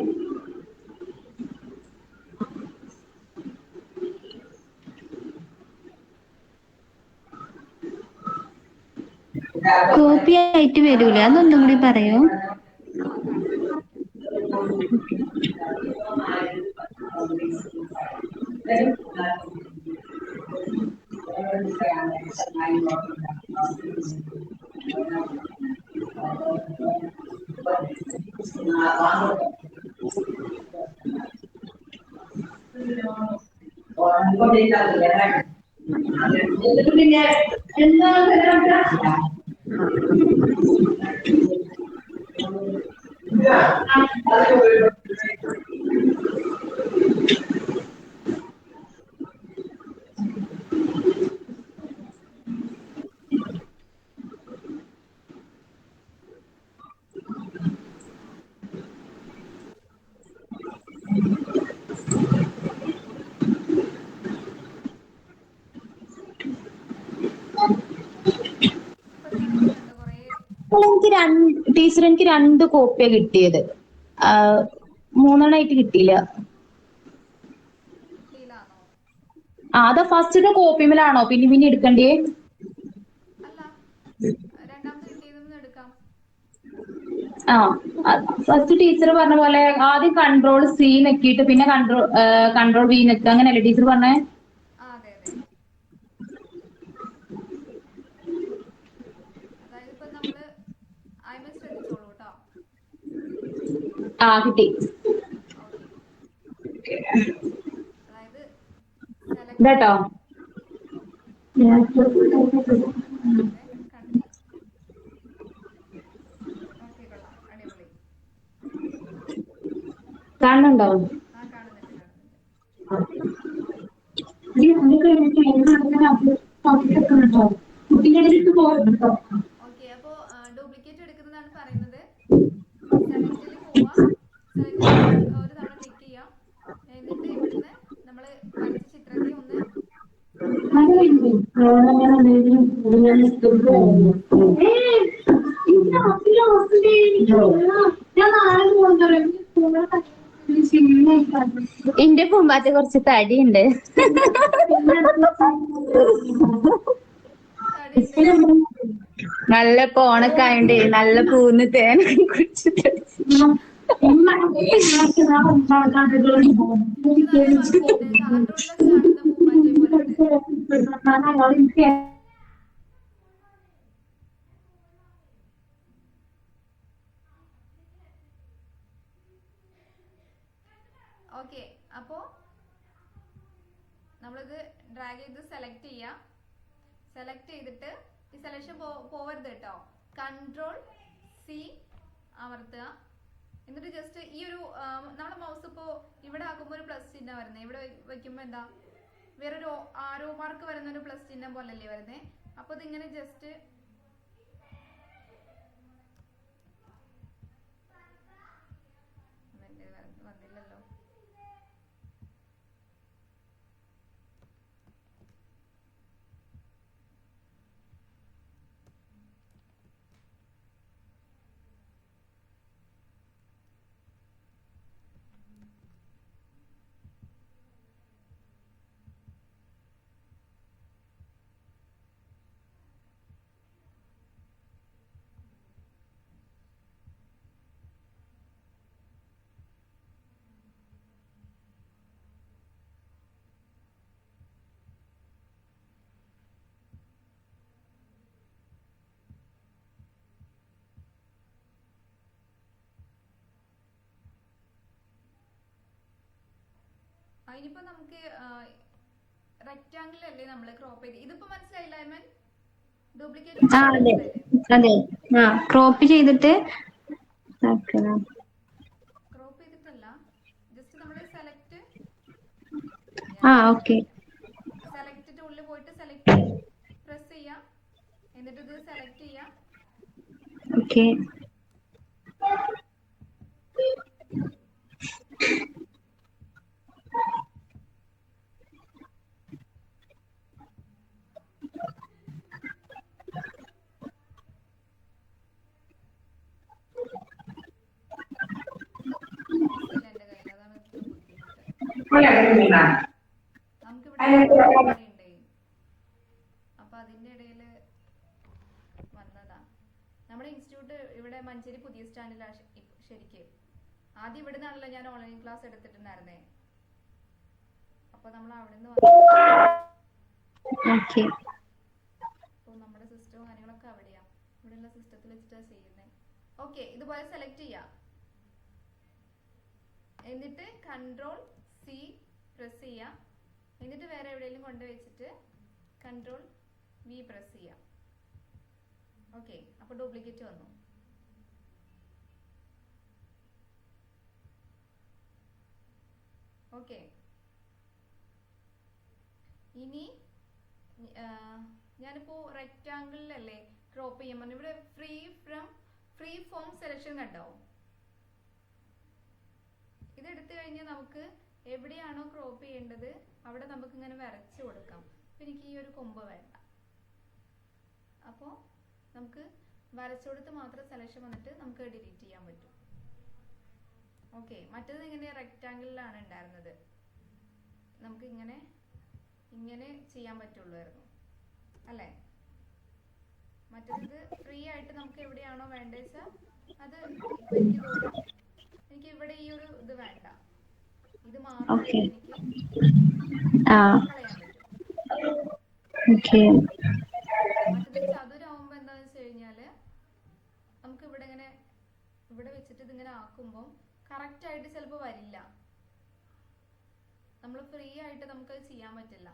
കോപ്പി ആയിട്ട് വരൂലേ, അതൊന്നും കൂടി പറയോ?
ആ കാണിക്കാം കാണിക്കാം. ഇപ്പൊ കാണിക്കുന്നുണ്ട് കുറേ.
ടീച്ചർ എനിക്ക് 2 കോപ്പിയാ കിട്ടിയത്. ആ, 3 കിട്ടിയില്ല.
കിട്ടിയില്ലാന്നോ?
അതാ ഫസ്റ്റത്തെ കോപ്പിമേലാണോ പിന്നെ എടുക്കണ്ടേ?
അല്ല, രണ്ടാമത് കിട്ടിയതൊന്നും എടുക്കാം.
ആ, ഫസ്റ്റ് ടീച്ചർ പറഞ്ഞ പോലെ ആദ്യം കൺട്രോൾ C നെക്കിയിട്ട് പിന്നെ കൺട്രോൾ V നെക്കുക, അങ്ങനെയല്ലേ ടീച്ചർ പറഞ്ഞേ?
ആ അതെ അതെ. അതായത് ഇപ്പൊ നമ്മള് അയിമ ശ്രദ്ധിച്ചോളൂ കേട്ടോ.
ആ, കിട്ടി.
ഓക്കെ. അതായത്
ഇതാട്ടോ.
സെലക്ട്. അതെ, കണ്ടിന്യൂ. ഓക്കെ, കൊള്ളാം, അടിപൊളി.
കാണുന്നുണ്ടോ?
ആ കാണുന്നുണ്ട് കാണുന്നുണ്ട്. ഓക്കെ, അപ്പോ ഡ്യൂപ്ലിക്കേറ്റ് എടുക്കുന്നതാണ് പറയുന്നത്. സെലക്റ്റിൽ പോവാ. സെലക്റ്റിൽ ഒരു തവണ ക്ലിക്ക് ചെയ്യാം. എന്നിട്ട് ഇവിടുന്ന് നമ്മൾ വരച്ച ചിത്രത്തെ ഒന്ന് ഡ്രാഗ് ചെയ്യാം.
എന്റെ പൂമ്പാറ്റ കുറച്ച് തടിയുണ്ട്.
തടിയുണ്ട്.
നല്ല കോണക്കായോണ്ട് നല്ല പൂന്ന് തേൻ കുടിച്ചിട്ട്.
പക്ഷെ നല്ല ഭംഗിയുണ്ട്. കാർട്ടൂണിലൊക്കെ കാണുന്ന പൂമ്പാറ്റയെ പോലെ ഉണ്ട്. ഓക്കെ, അപ്പോ നമ്മളിത് ഡ്രാഗ് ചെയ്ത് സെലക്ട് ചെയ്യാം. സെലക്ട് ചെയ്തിട്ട് ഈ സെലക്ഷൻ പോവരുത് കേട്ടോ. Ctrl+C അമർത്തുക. എന്നിട്ട് ജസ്റ്റ് ഈ ഒരു നമ്മുടെ മൗസ് ഇപ്പോ ഇവിടെ ആക്കുമ്പോൾ ഒരു പ്ലസ് ചിഹ്നം വരുന്നത്, ഇവിടെ വെക്കുമ്പോ എന്താ വേറൊരു ആരോ മാർക്ക് വരുന്ന ഒരു പ്ലസ് ചിഹ്നം പോലല്ലേ വരുന്നേ. അപ്പൊ ഇതിങ്ങനെ ജസ്റ്റ് വന്നില്ലല്ലോ. അതിനിപ്പോ നമുക്ക് റെക്ടാംഗിൾ അല്ലേ നമ്മൾ ക്രോപ്പ് ചെയ്ത്. ഇതിപ്പോ മനസ്സിലായില്ല ഐമൻ? ഡ്യൂപ്ലിക്കേറ്റ്
ആ അതെ
മനസ്സിലായില്ലേ?
അതെ. ആ, ക്രോപ്പ് ചെയ്തിട്ട്
ക്രോപ്പ് ചെയ്തിട്ടല്ല, ജസ്റ്റ് നമ്മൾ സെലക്ട്
ആ ഓക്കെ.
സെലക്ട് ടൂളിൽ പോയിട്ട് സെലക്ട് പ്രസ് ചെയ്യാം. എന്നിട്ട് ഇത് സെലക്ട് ചെയ്യാം.
ഓക്കെ.
മൗസ് ഇല്ല എന്റെ കയ്യിൽ, അതാണ് ഇത്ര ബുദ്ധിമുട്ട്. നമുക്കിവിടെ ഉണ്ട്. അപ്പൊ അതിന്റെ ഇടയില് വന്നതാ. നമ്മുടെ ഇൻസ്റ്റിറ്റ്യൂട്ട് ഇവിടെ മഞ്ചേരി പുതിയ സ്റ്റാൻഡിലാണ് ശരിക്ക്. ആദ്യം ഇവിടെ നിന്നാണല്ലോ ഞാൻ ഓൺലൈൻ ക്ലാസ് എടുത്തിട്ടുണ്ടായിരുന്നേ. അപ്പൊ നമ്മൾ അവിടെ നിന്ന് അപ്പൊ നമ്മുടെ സിസ്റ്റവും കാര്യങ്ങളൊക്കെ അവിടെയാ. ഇവിടെയുള്ള സിസ്റ്റത്തിൽ വെച്ചിട്ടാ ചെയ്യുന്നത്. ഓക്കെ, ഇതുപോലെ സെലക്ട് ചെയ്യാം. എന്നിട്ട് കൺട്രോൾ സി പ്രസ് ചെയ്യാം. എന്നിട്ട് വേറെ എവിടെയെങ്കിലും കൊണ്ടുവച്ചിട്ട് കൺട്രോൾ വി പ്രസ് ചെയ്യാം. ഓക്കെ, അപ്പൊ ഡ്യൂപ്ലിക്കേറ്റ് വന്നു. ഓക്കെ, ഇനി ഞാനിപ്പോ റെക്റ്റാങ്കിളിലല്ലേ ക്രോപ്പ് ചെയ്യാൻ പറഞ്ഞു. ഇവിടെ ഫ്രീ ഫോം സെലക്ഷൻ കണ്ടോ? ഇതെടുത്തു കഴിഞ്ഞാൽ നമുക്ക് എവിടെയാണോ ക്രോപ്പ് ചെയ്യേണ്ടത് അവിടെ നമുക്ക് ഇങ്ങനെ വരച്ചു കൊടുക്കാം. അപ്പൊ എനിക്ക് ഈ ഒരു കൊമ്പ് വേണ്ട. അപ്പോൾ നമുക്ക് വരച്ചു കൊടുത്ത് മാത്രം സെലക്ഷൻ വന്നിട്ട് നമുക്ക് ഡിലീറ്റ് ചെയ്യാൻ പറ്റും. ഓക്കെ, മറ്റേത് ഇങ്ങനെ റെക്റ്റാങ്കിളിലാണ് ഉണ്ടായിരുന്നത്. നമുക്ക് ഇങ്ങനെ ചെയ്യാൻ പറ്റുള്ളായിരുന്നു അല്ലേ? മറ്റേത് ഫ്രീ ആയിട്ട് നമുക്ക് എവിടെയാണോ വേണ്ടത് വെച്ചാൽ അത് ഇപ്പൊ എനിക്ക് തോന്നുന്നു എനിക്ക് ഇവിടെ ഈ ഒരു ഇത് വേണ്ട. ഇത് മാത്രമായിട്ട് എനിക്ക് കളയാൻ പറ്റും. മറ്റേത് ചതുരാകുമ്പോ എന്താന്ന് വെച്ച് കഴിഞ്ഞാല് നമുക്ക് ഇവിടെ വെച്ചിട്ട് ഇതിങ്ങനെ ആക്കുമ്പോൾ കറക്റ്റ് ആയിട്ട് ചിലപ്പോൾ വരില്ല. നമ്മൾ ഫ്രീ ആയിട്ട് നമുക്ക് അത് ചെയ്യാൻ പറ്റില്ല.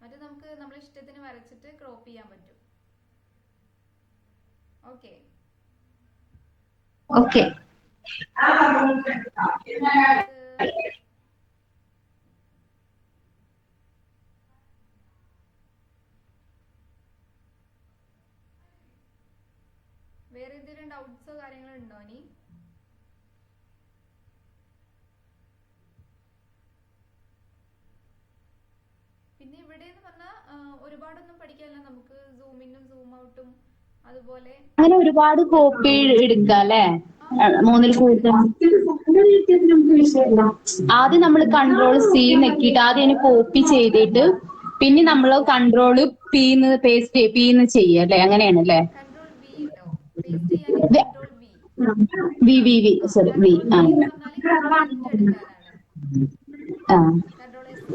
മറ്റേ നമുക്ക് നമ്മളെ ഇഷ്ടത്തിന് വരച്ചിട്ട് ക്രോപ്പ് ചെയ്യാൻ പറ്റും. ഓക്കെ
ഓക്കെ
വേറെ എന്തെങ്കിലും ഡൗട്ട്സോ കാര്യങ്ങളോ ഉണ്ടോ? ഇനി പിന്നെ ഇവിടെ എന്ന് പറഞ്ഞാൽ ഒരുപാടൊന്നും പഠിക്കാനില്ല. നമുക്ക് സൂമിനും സൂം ഔട്ടും അതുപോലെ
അങ്ങനെ ഒരുപാട് കോപ്പി എടുക്കാം അല്ലെ? 3-ൽ കൂടുതൽ. ആദ്യം നമ്മൾ കൺട്രോൾ സി നെക്കിയിട്ട് ആദ്യം കോപ്പി ചെയ്തിട്ട് പിന്നെ നമ്മൾ കൺട്രോൾ പീന്ന് ചെയ്യുക അല്ലെ? അങ്ങനെയാണല്ലേ?
കൺട്രോൾ വി ഉണ്ടോ? പേസ്റ്റ് ചെയ്യാൻ control V.
V sorry V.
Control S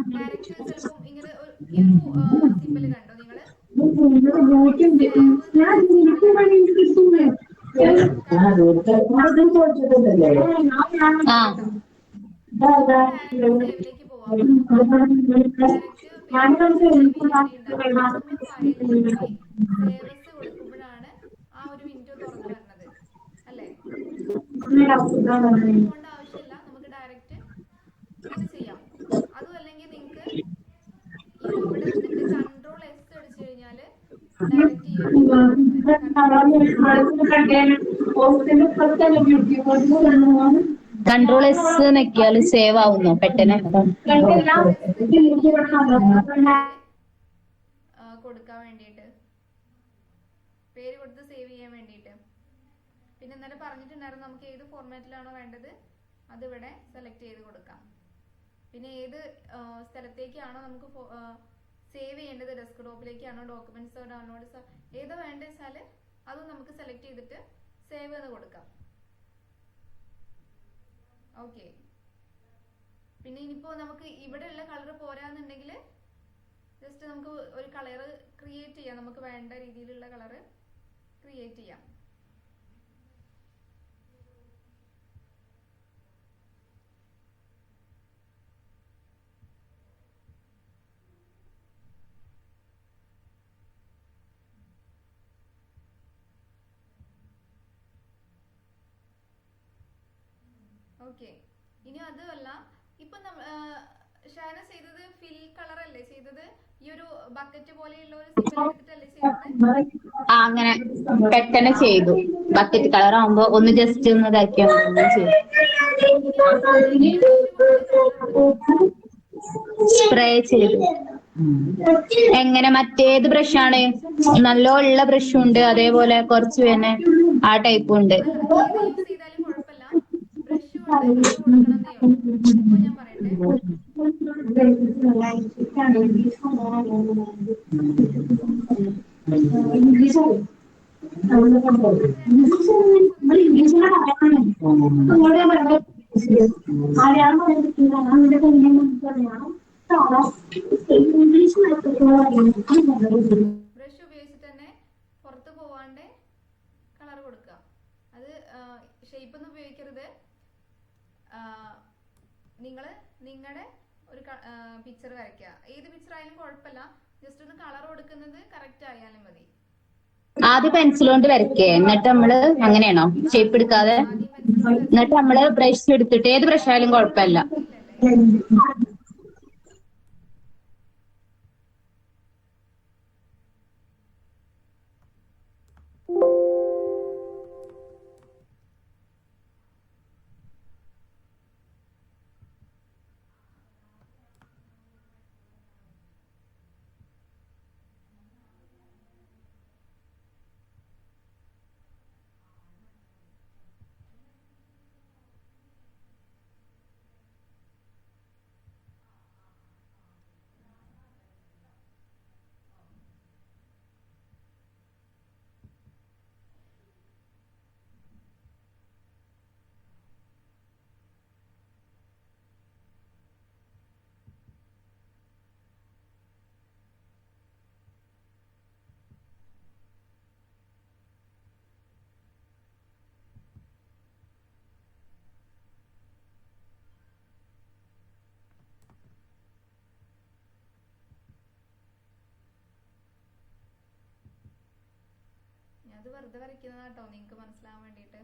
direct ചിലപ്പം ഇങ്ങനെ ഈ ഒരു സിമ്പിള് കണ്ടോ നിങ്ങള്? സേവിലേക്ക് പോവാം. സേവസ് കൊടുക്കുമ്പോഴാണ് ആ ഒരു വിൻഡോ തുറന്നു വരുന്നത് അല്ലേ? പോകേണ്ട ആവശ്യമില്ല. നമുക്ക് ഡയറക്റ്റ് ഇങ്ങനെ ചെയ്യാം. അതും അല്ലെങ്കിൽ നിങ്ങൾക്ക് ഈ ഒരു ഇവിടെ നിന്നിട്ട് കൺട്രോൾ എസ് അടിച്ചു കഴിഞ്ഞാല് ഡയറക്റ്റ്
കൺട്രോൾ എസ് നെക്കിയാല് സേവ് ആവുന്നു പെട്ടെന്ന്.
കൊടുക്കാൻ വേണ്ടിയിട്ട് പേര് കൊടുത്ത് സേവ് ചെയ്യാൻ വേണ്ടിയിട്ട്. പിന്നെ ഇന്നലെ പറഞ്ഞിട്ടുണ്ടായിരുന്നു നമുക്ക് ഏത് ഫോർമാറ്റിലാണോ വേണ്ടത് അതിവിടെ സെലക്ട് ചെയ്ത് കൊടുക്കാം. പിന്നെ ഏത് സ്ഥലത്തേക്കാണോ നമുക്ക് സേവ് ചെയ്യേണ്ടത്, ഡെസ്ക്ടോപ്പിലേക്കാണോ ഡോക്യുമെന്റ്സ് ഡൗൺലോഡ്സ് ഏത് വേണ്ടത് വെച്ചാൽ അത് നമുക്ക് സെലക്ട് ചെയ്തിട്ട് സേവ് എന്ന് കൊടുക്കാം. ഓക്കെ, പിന്നെ ഇനിയിപ്പോ നമുക്ക് ഇവിടെയുള്ള കളർ പോരാന്നുണ്ടെങ്കിൽ ജസ്റ്റ് നമുക്ക് ഒരു കളർ ക്രിയേറ്റ് ചെയ്യാം. നമുക്ക് വേണ്ട രീതിയിലുള്ള കളർ ക്രിയേറ്റ് ചെയ്യാം. ഓക്കെ, ഇനി അതുമല്ല ഇപ്പൊ ഷാന ചെയ്തത് ഫിൽ കളർ അല്ലേ ചെയ്തത്? ഈ ഒരു ബക്കറ്റ് പോലെയുള്ള ഒരു സിമ്പിൾ എടുത്തിട്ടല്ലേ ചെയ്തത്?
അങ്ങനെ പെട്ടെന്ന് ചെയ്തു. ബക്കറ്റ് കളർ ആവുമ്പോ ഒന്ന് ജസ്റ്റ് ഒന്ന് ഇതാക്കിയാൽ സ്പ്രേ ചെയ്തു. എങ്ങനെ മറ്റേത് ബ്രഷാണ്? നല്ല ഉള്ള ബ്രഷും ഉണ്ട്, അതേപോലെ കുറച്ച് പിന്നെ ആ ടൈപ്പും ഉണ്ട്.
യൂസ് ചെയ്താലും കുഴപ്പമില്ല. ബ്രഷ് കൊണ്ട് ഇത് കൊടുക്കണമെന്നേ ഉള്ളൂ. അപ്പോൾ ഞാൻ പറയട്ടെ, ബ്രഷ് ഉപയോഗിച്ചിട്ട് തന്നെ പുറത്ത് പോവാണ്ട് കളർ കൊടുക്കുക. അത് ഷേപ്പ് ഒന്നും ഉപയോഗിക്കരുത്. നിങ്ങൾ നിങ്ങളുടെ ഒരു പിക്ചർ വരയ്ക്കുക. ഏത് പിക്ചർ ആയാലും കുഴപ്പമില്ല, ജസ്റ്റ് ഒന്ന് കളർ കൊടുക്കുന്നത് കറക്റ്റ് ആയാലും മതി.
ആദ്യം പെൻസിൽ കൊണ്ട് വരയ്ക്കേ, എന്നിട്ട് നമ്മള് അങ്ങനെയാണോ ഷേപ്പ് എടുക്കാതെ?
ആദ്യം പെൻസിൽ കൊണ്ട്
എന്നിട്ട്
വരച്ചിട്ട്
നമ്മള് ബ്രഷ് എടുത്തിട്ട് ഏത് ബ്രഷ് ആയാലും കുഴപ്പമില്ല.
ഇല്ലല്ലേ, അത് വെറുതെ വരയ്ക്കുന്നതാട്ടോ, നിങ്ങൾക്ക് മനസ്സിലാവാൻ വേണ്ടിയിട്ട്.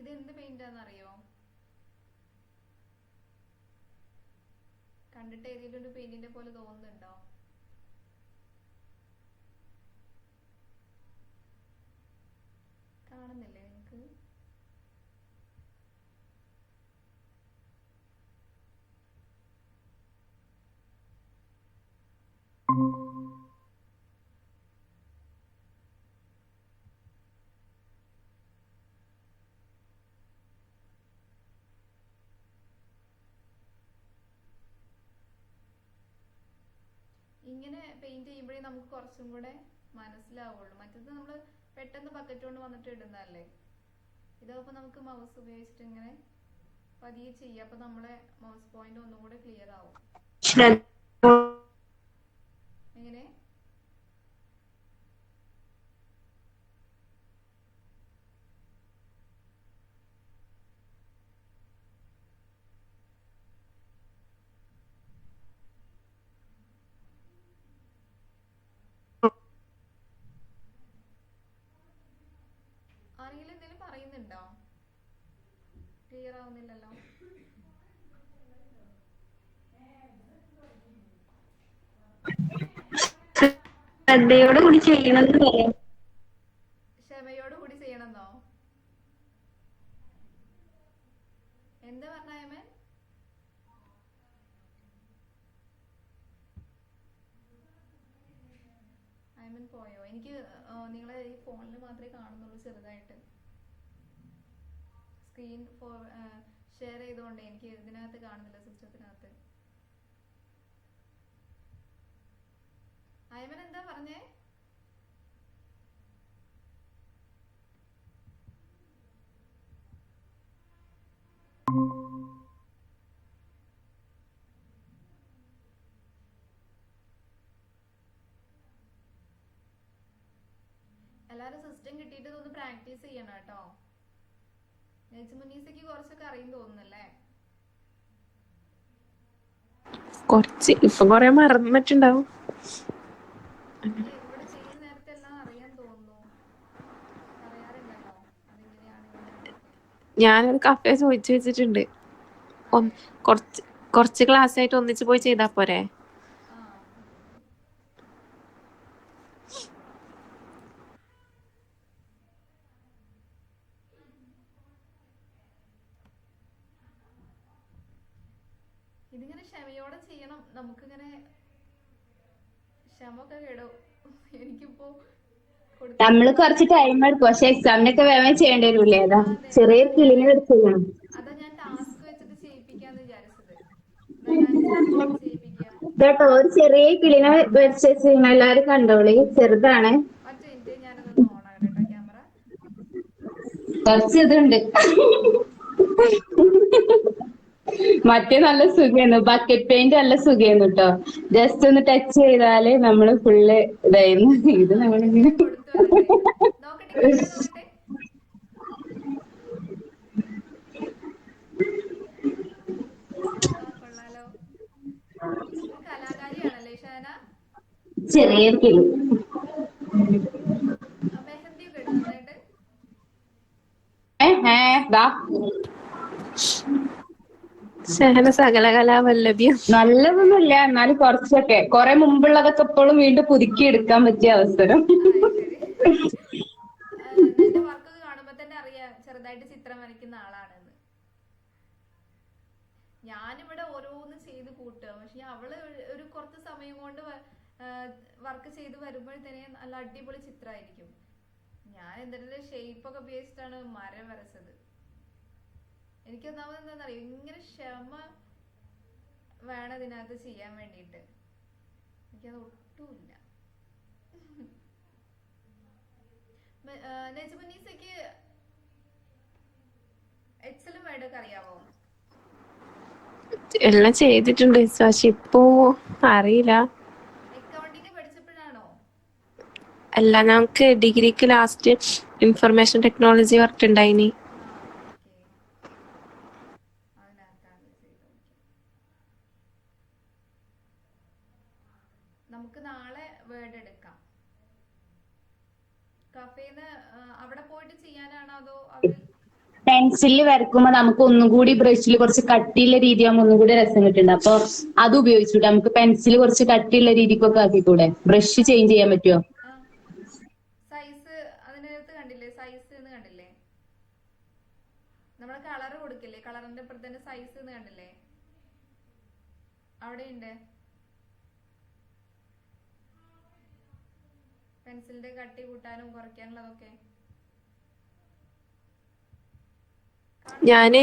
ഇത് എന്ത് പെയിന്റാന്ന് അറിയോ? കണ്ടിട്ട് ഏതെങ്കിലും ഒരു പെയിന്റിന്റെ പോലെ തോന്നുന്നുണ്ടോ? കാണുന്നില്ലേ നിങ്ങക്ക്? ഇങ്ങനെ പെയിന്റ് ചെയ്യുമ്പോഴേ നമുക്ക് കുറച്ചും കൂടെ മനസ്സിലാവുള്ളൂ. മറ്റേത് നമ്മൾ പെട്ടെന്ന് ബക്കറ്റ് കൊണ്ട് വന്നിട്ട് ഇടുന്നതല്ലേ. ഇതാകുമ്പോൾ നമുക്ക് മൗസ് ഉപയോഗിച്ചിട്ട് ഇങ്ങനെ പതിയെ ചെയ്യാം. അപ്പൊ നമ്മളെ മൗസ് പോയിന്റ് ഒന്നും കൂടെ ക്ലിയർ ആവും. എങ്ങനെ? ആരെങ്കിലും എന്തെങ്കിലും പറയുന്നുണ്ടോ? ക്ലിയർ ആവുന്നില്ലല്ലോ.
ശ്രദ്ധയോട് കൂടി ചെയ്യണമെന്ന് പറയാം.
ക്ഷമയോട് കൂടി ചെയ്യണമെന്നോ? എന്താ പറഞ്ഞായമേ? അയ്മൻ പോയോ? എനിക്ക് നിങ്ങളെ ഈ ഫോണിൽ മാത്രമേ കാണുന്നുള്ളൂ ചെറുതായിട്ട്. സ്ക്രീൻ ഷെയർ ചെയ്തുകൊണ്ട് എനിക്ക് ഇതിനകത്ത് കാണുന്നില്ല, സിസ്റ്റത്തിനകത്ത്. അയ്മൻ എന്താ പറഞ്ഞേ? എല്ലാരും സിസ്റ്റം കിട്ടിയിട്ട് ഇതൊന്ന് പ്രാക്ടീസ് ചെയ്യണം കേട്ടോ. നെജ്മുനീസയ്ക്ക് കുറച്ചൊക്കെ അറിയും തോന്നുന്നല്ലേ?
കുറച്ച് ഇപ്പൊ കൊറേ മറന്നിട്ടുണ്ടാവും.
ഇവിടെ ചെയ്യുന്ന നേരത്തെ എല്ലാം അറിയാൻ തോന്നുന്നു. പറയാറില്ലല്ലോ അതെങ്ങനെയാണ് ഇങ്ങനെയാണെന്നൊക്കെ.
ഞാനൊരു കഫേ ചോദിച്ചു വെച്ചിട്ടുണ്ട്. കുറച്ച് ക്ലാസ് ആയിട്ട് ഒന്നിച്ച് പോയി ചെയ്താ പോരെ?
ഇതിങ്ങനെ ക്ഷമയോടെ ചെയ്യണം. നമുക്കിങ്ങനെ ക്ഷമൊക്കെ കേടും. എനിക്കിപ്പോ
നമ്മള് കുറച്ച് ടൈം എടുക്കും, പക്ഷെ എക്സാമിനൊക്കെ വേഗം ചെയ്യേണ്ടി വരൂലേ? അതാ ചെറിയ കിളിനെ എടുക്കണം.
അതാ ഞാൻ ടാസ്ക് വെച്ചിട്ട് ചെയ്യിപ്പിക്കാന്ന് വിചാരിച്ചത്. ചെയ്യിപ്പിക്കുക.
കേട്ടോ, ഒരു ചെറിയ കിളിനെ വെച്ച് എല്ലാരും കണ്ടോളി, ചെറുതാണ്.
ഒറ്റ മിനിറ്റ്, ഞാനതൊന്ന് ഓൺ ആകട്ടെ കേട്ടോ ക്യാമറ.
കുറച്ച് ഇതുണ്ട്. മറ്റേ നല്ല സുഖായിരുന്നു, ബക്കറ്റ് പെയിന്റ് നല്ല സുഖായിരുന്നു കേട്ടോ. ജസ്റ്റ് ഒന്ന് ടച്ച് ചെയ്താല് നമ്മള് ഫുള്ള് ഇതായിരുന്നു. ഇത് നമ്മളിങ്ങനെ
നോക്കട്ടെ. കൊള്ളാലോ, കലാകാരിയാണല്ലേ ഷാന?
ചെറിയ കിളി.
മെഹന്തി ഒക്കെ ഇടും നന്നായിട്ട്.
ഷഹന സകലകലാവല്ലഭ്യം.
നല്ലതൊന്നുമില്ല, എന്നാലും കുറച്ചൊക്കെ കുറെ മുമ്പുള്ളതൊക്കെ ഇപ്പോഴും വീണ്ടും പുതുക്കി എടുക്കാൻ പറ്റിയ അവസരം.
എന്റെ വർക്കൊക്കെ കാണുമ്പോ തന്നെ അറിയാം ചെറുതായിട്ട് ചിത്രം വരയ്ക്കുന്ന ആളാണെന്ന്. ഞാനിവിടെ ഓരോന്ന് ചെയ്ത് കൂട്ടുക, പക്ഷെ അവള് ഒരു കുറച്ച് സമയം കൊണ്ട് വർക്ക് ചെയ്ത് വരുമ്പോഴത്തേനെ നല്ല അടിപൊളി ചിത്രമായിരിക്കും. ഞാൻ എന്തെങ്കിലും ഷേപ്പ് ഒക്കെ ഉപയോഗിച്ചിട്ടാണ് മരം വരച്ചത്. എനിക്ക് ഒന്നാമത് എന്താണെന്നറിയോ, ഇങ്ങനെ ക്ഷമ വേണം ഇതിനകത്ത് ചെയ്യാൻ വേണ്ടിയിട്ട്. എനിക്കത് ഒട്ടുമില്ല. നെജ്മുനീസയ്ക്ക് എക്സലും വേർഡൊക്കെ അറിയാവോ?
എല്ലാം ചെയ്തിട്ടുണ്ട്, പക്ഷെ ഇപ്പോ അറിയില്ല.
അക്കൗണ്ടിങ് പഠിച്ചപ്പോഴാണോ?
അല്ല, ഞങ്ങക്ക് ഡിഗ്രിക്ക് ലാസ്റ്റ് ഇൻഫർമേഷൻ ടെക്നോളജി പറഞ്ഞിട്ടുണ്ടായിനി.
നമുക്ക് നാളെ വേർഡ് എടുക്കാം. കഫേന്ന് അവിടെ പോയിട്ട് ചെയ്യാനാണോ അതോ അവര്?
പെൻസിലിൽ വരക്കുമ്പോ നമുക്ക് ഒന്നും കൂടി ബ്രഷിൽ കുറച്ച് കട്ടിയുള്ള രീതിയാകുമ്പോൾ ഒന്നും കൂടി രസം കിട്ടുന്നുണ്ട്. അപ്പൊ അത് ഉപയോഗിച്ചൂടെ? നമുക്ക് പെൻസിൽ കുറച്ച് കട്ടിയുള്ള രീതിക്കൊക്കെ ആക്കിക്കൂടെ? ബ്രഷ് ചേഞ്ച് ചെയ്യാൻ പറ്റുമോ?
സൈസ് അതിനകത്ത് കണ്ടില്ലേ? സൈസ് എന്ന് കണ്ടില്ലേ? നമ്മളെ കളർ കൊടുക്കില്ലേ, കളറിന്റെ അപ്പുറത്ത് തന്നെ സൈസ് എന്ന് കണ്ടില്ലേ? അവിടെ ഉണ്ട് പെൻസിലിന്റെ കട്ടി കൂട്ടാനും കുറയ്ക്കാനുള്ളതൊക്കെ.
ഞാന്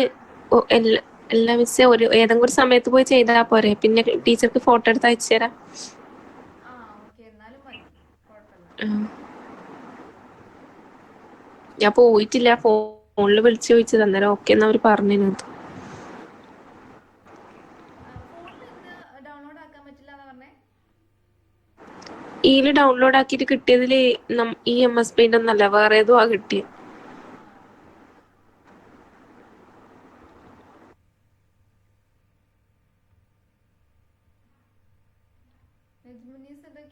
എല്ലാ മിസ്സേ ഏതെങ്കിലും ഒരു സമയത്ത് പോയി ചെയ്താ പോരെ? പിന്നെ ടീച്ചർക്ക് ഫോട്ടോ എടുത്ത് അയച്ചു തരാം. ഞാൻ പോയിട്ടില്ല, ഫോണില് വിളിച്ചു ചോദിച്ചത്, അന്നേരം ഓക്കെ എന്ന് അവര് പറഞ്ഞത്. ഇതില് ഡൗൺലോഡ് ആക്കിയിട്ട് കിട്ടിയതില് ഈ MS പെയിന്റ് ഒന്നല്ല, വേറെ ഏതോ ആ കിട്ടിയത്.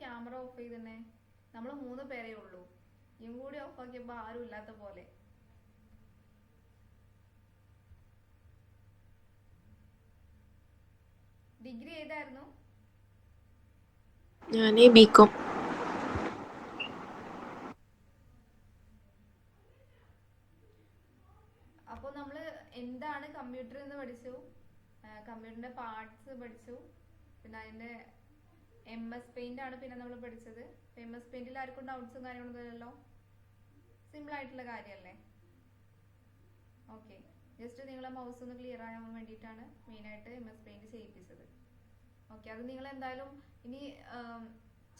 ക്യാമറ ഓഫ് ചെയ്തന്നെ. നമ്മള് 3 പേരേ ഉള്ളൂ. ഇയും കൂടി ഓഫ് ആക്കിയപ്പോ ആരും ഇല്ലാത്ത പോലെ. ഡിഗ്രി ഏതായിരുന്നു?
ഞാന് BCom.
അപ്പൊ നമ്മള് എന്താണ് കമ്പ്യൂട്ടർ എന്ന് പഠിച്ചു, കമ്പ്യൂട്ടറിന്റെ പാർട്സ് പഠിച്ചു, പിന്നെ അതിന്റെ MS Paint ആണ് പിന്നെ നമ്മൾ പഠിച്ചത്. MS Paintൽ ആർക്കും ഡൗട്ട്സും കാര്യങ്ങളൊന്നും ഇല്ലല്ലോ? സിമ്പിൾ ആയിട്ടുള്ള കാര്യമല്ലേ? ഓക്കെ, ജസ്റ്റ് നിങ്ങളെ മൗസ് ഒന്ന് ക്ലിയർ ആകാൻ വേണ്ടിയിട്ടാണ് മെയിനായിട്ട് MS Paint ചെയ്യിപ്പിച്ചത്. ഓക്കെ, അത് നിങ്ങൾ എന്തായാലും ഇനി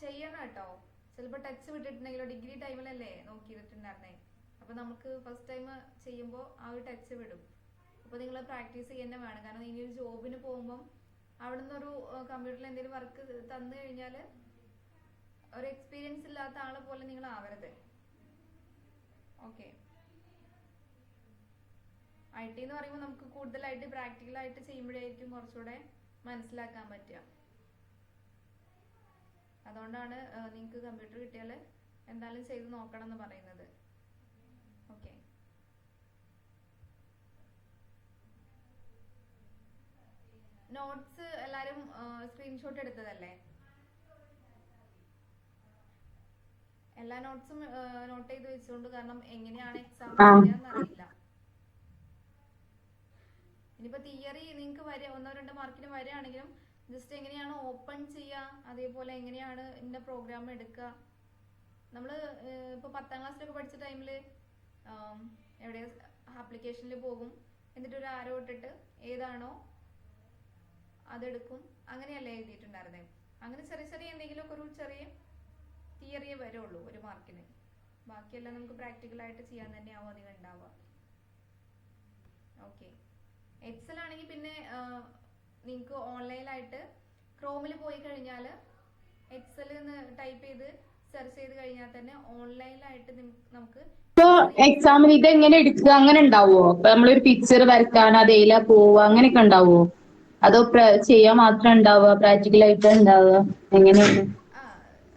ചെയ്യണം കേട്ടോ. ചിലപ്പോൾ ടച്ച് വിട്ടിട്ടുണ്ടെങ്കിലോ, ഡിഗ്രി ടൈമിലല്ലേ നോക്കിയിട്ടുണ്ടായിരുന്നേ, അപ്പോൾ നമുക്ക് ഫസ്റ്റ് ടൈം ചെയ്യുമ്പോൾ ആ ഒരു ടച്ച് വിടും. അപ്പോൾ നിങ്ങൾ പ്രാക്ടീസ് ചെയ്യുന്നത് വേണം. കാരണം ഇനി ഒരു ജോബിന് പോകുമ്പം അവിടെ നിന്നൊരു കമ്പ്യൂട്ടറിൽ എന്തെങ്കിലും വർക്ക് തന്നു കഴിഞ്ഞാൽ ഒരു എക്സ്പീരിയൻസ് ഇല്ലാത്ത ആളെ പോലെ നിങ്ങൾ ആവരുത്. ഓക്കെ, IT എന്ന് പറയുമ്പോൾ നമുക്ക് കൂടുതലായിട്ട് പ്രാക്ടിക്കലായിട്ട് ചെയ്യുമ്പോഴായിരിക്കും കുറച്ചുകൂടെ മനസ്സിലാക്കാൻ പറ്റുക. അതുകൊണ്ടാണ് നിങ്ങൾക്ക് കമ്പ്യൂട്ടർ കിട്ടിയാൽ എന്തായാലും ചെയ്ത് നോക്കണം എന്ന് പറയുന്നത്. ഓക്കെ, നോട്ട്സ് എല്ലാരും സ്ക്രീൻഷോട്ട് എടുത്തതല്ലേ? എല്ലാ നോട്ട്സും നോട്ട് ചെയ്ത് വെച്ചുകൊണ്ട്, കാരണം എങ്ങനെയാണ് എക്സാം അറിയില്ല. ഇനിയിപ്പോ തിയറി നിങ്ങൾക്ക് ഒന്നോ രണ്ടോ മാർക്കിന് വരികയാണെങ്കിലും ജസ്റ്റ് എങ്ങനെയാണ് ഓപ്പൺ ചെയ്യുക, അതേപോലെ എങ്ങനെയാണ് ഇന്ന പ്രോഗ്രാം എടുക്കുക. നമ്മള് ഇപ്പൊ 10ാം ക്ലാസ്സിലൊക്കെ പഠിച്ച ടൈമില് എവിടെ ആപ്ലിക്കേഷനിൽ പോകും, എന്നിട്ട് ഒരു ആരോ ഇട്ടിട്ട് ഏതാണോ അതെടുക്കും, അങ്ങനെയല്ലേ എഴുതിയിട്ടുണ്ടായിരുന്നേ. അങ്ങനെ ചെറിയ ചെറിയ എന്തെങ്കിലുമൊക്കെ ഒരു ചെറിയ തിയറിയേ വരുള്ളൂ ഒരു മാർക്കിന്. ബാക്കിയെല്ലാം നമുക്ക് പ്രാക്ടിക്കലായിട്ട് ചെയ്യാൻ തന്നെയാവും അധികം ഉണ്ടാവുക. ഓക്കെ, എക്സൽ ആണെങ്കിൽ പിന്നെ നിങ്ങൾക്ക് ഓൺലൈനായിട്ട് ക്രോമിൽ പോയി കഴിഞ്ഞാൽ എക്സൽ ടൈപ്പ് ചെയ്ത് സെർച്ച് ചെയ്ത് കഴിഞ്ഞാൽ തന്നെ ഓൺലൈനിലായിട്ട് നമുക്ക്
ഇപ്പൊ എക്സാമിന് ഇത് എങ്ങനെ എടുക്കുക അങ്ങനെ ഉണ്ടാവോ? അപ്പൊ നമ്മളൊരു പിക്ചർ വരക്കാൻ അതേല പോവുക അങ്ങനെയൊക്കെ ഉണ്ടാവോ? അതോ ചെയ്യാൻ മാത്രം ഉണ്ടാവുക, പ്രാക്ടിക്കൽ ആയിട്ട് ഉണ്ടാവുക, എങ്ങനെയാണ്?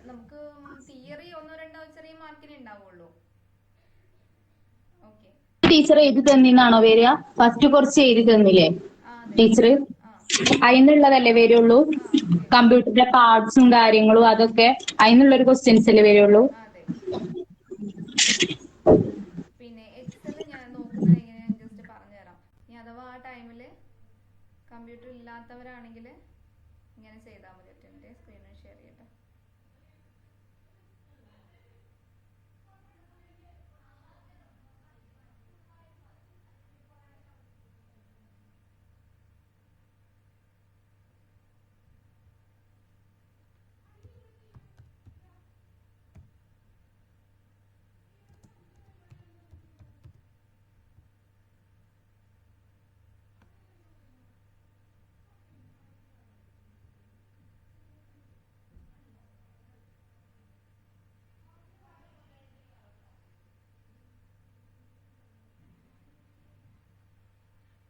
നമുക്ക് തിയറി ഒന്നോ രണ്ടോ ചെറിയ മാർക്കിനെ ഉണ്ടാവുള്ളൂ. ഓക്കെ,
ടീച്ചർ എഴുതി തന്നിന്നാണോ വരിക? ഫസ്റ്റ് കുറച്ച് എഴുതി തന്നില്ലേ ടീച്ചർ? അതിനുള്ളതല്ലേ വരുള്ളൂ? കമ്പ്യൂട്ടറിന്റെ പാർട്സും കാര്യങ്ങളും അതൊക്കെ അതിനുള്ളൊരു ക്വസ്റ്റ്യൻസ് അല്ലേ വരുള്ളൂ?
പിന്നെ എക്സൽ ഞാൻ നോക്കുന്നത് എങ്ങനെയാണെന്ന് ജസ്റ്റ് പറഞ്ഞുതരാം. ഇനി അഥവാ ആ ടൈമില് കമ്പ്യൂട്ടർ ഇല്ലാത്തവരാണെങ്കിൽ ഇങ്ങനെ ചെയ്താൽ മതി. എൻ്റെ സ്ക്രീനിൽ ഷെയർ ചെയ്യട്ടെ.